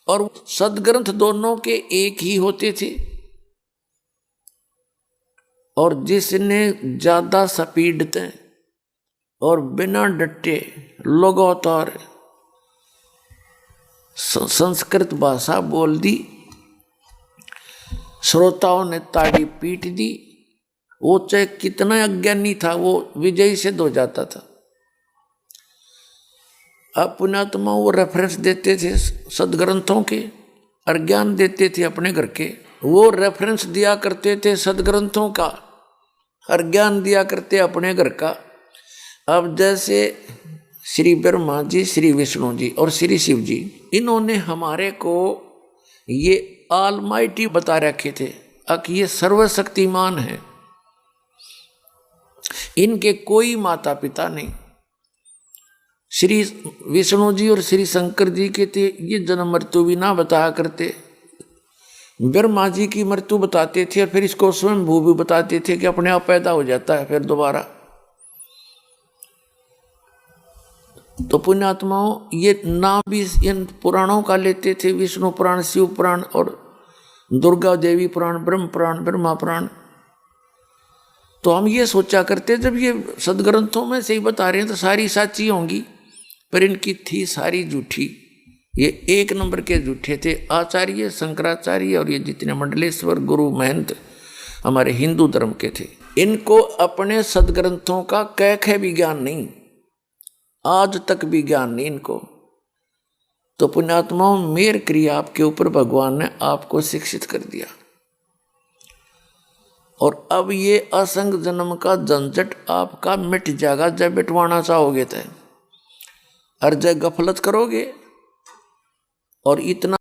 और सदग्रंथ दोनों के एक ही होते थे। और जिसने ज्यादा स्पीड ते और बिना डटे लगातार संस्कृत भाषा बोल दी, श्रोताओं ने ताड़ी पीट दी, वो चाहे कितना अज्ञानी था वो विजयी सिद्ध हो जाता था। अब पुण्यात्मा वो रेफरेंस देते थे सदग्रंथों के और ज्ञान देते थे अपने घर के, वो रेफरेंस दिया करते थे सदग्रंथों का और ज्ञान दिया करते अपने घर का। अब जैसे श्री ब्रह्मा जी, श्री विष्णु जी और श्री शिव जी, इन्होंने हमारे को ये ऑलमाइटी बता रखे थे कि ये सर्वशक्तिमान है, इनके कोई माता पिता नहीं। श्री विष्णु जी और श्री शंकर जी के थे ये जन्म मृत्यु भी ना बताया करते, ब्रह्मा जी की मृत्यु बताते थे और फिर इसको स्वयं भू भी बताते थे कि अपने आप पैदा हो जाता है फिर दोबारा। तो पुण्यात्माओं ये नाम भी इन पुराणों का लेते थे, विष्णु पुराण, शिव पुराण और दुर्गा देवी पुराण, ब्रह्म पुराण, ब्रह्मा पुराण। तो हम ये सोचा करते जब ये सदग्रंथों में से ही बता रहे हैं तो सारी साची होंगी, पर इनकी थी सारी झूठी। ये एक नंबर के झूठे थे आचार्य शंकराचार्य और ये जितने मंडलेश्वर गुरु महंत हमारे हिंदू धर्म के थे। इनको अपने सदग्रंथों का कैख भी ज्ञान नहीं, आज तक भी ज्ञान नहीं इनको। तो पुण्यात्माओं मेर क्रिया आपके ऊपर भगवान ने आपको शिक्षित कर दिया और अब ये असंग जन्म का झंझट आपका मिट जाएगा जब मिटवाना चाहोगे तो। और जब गफलत करोगे और इतना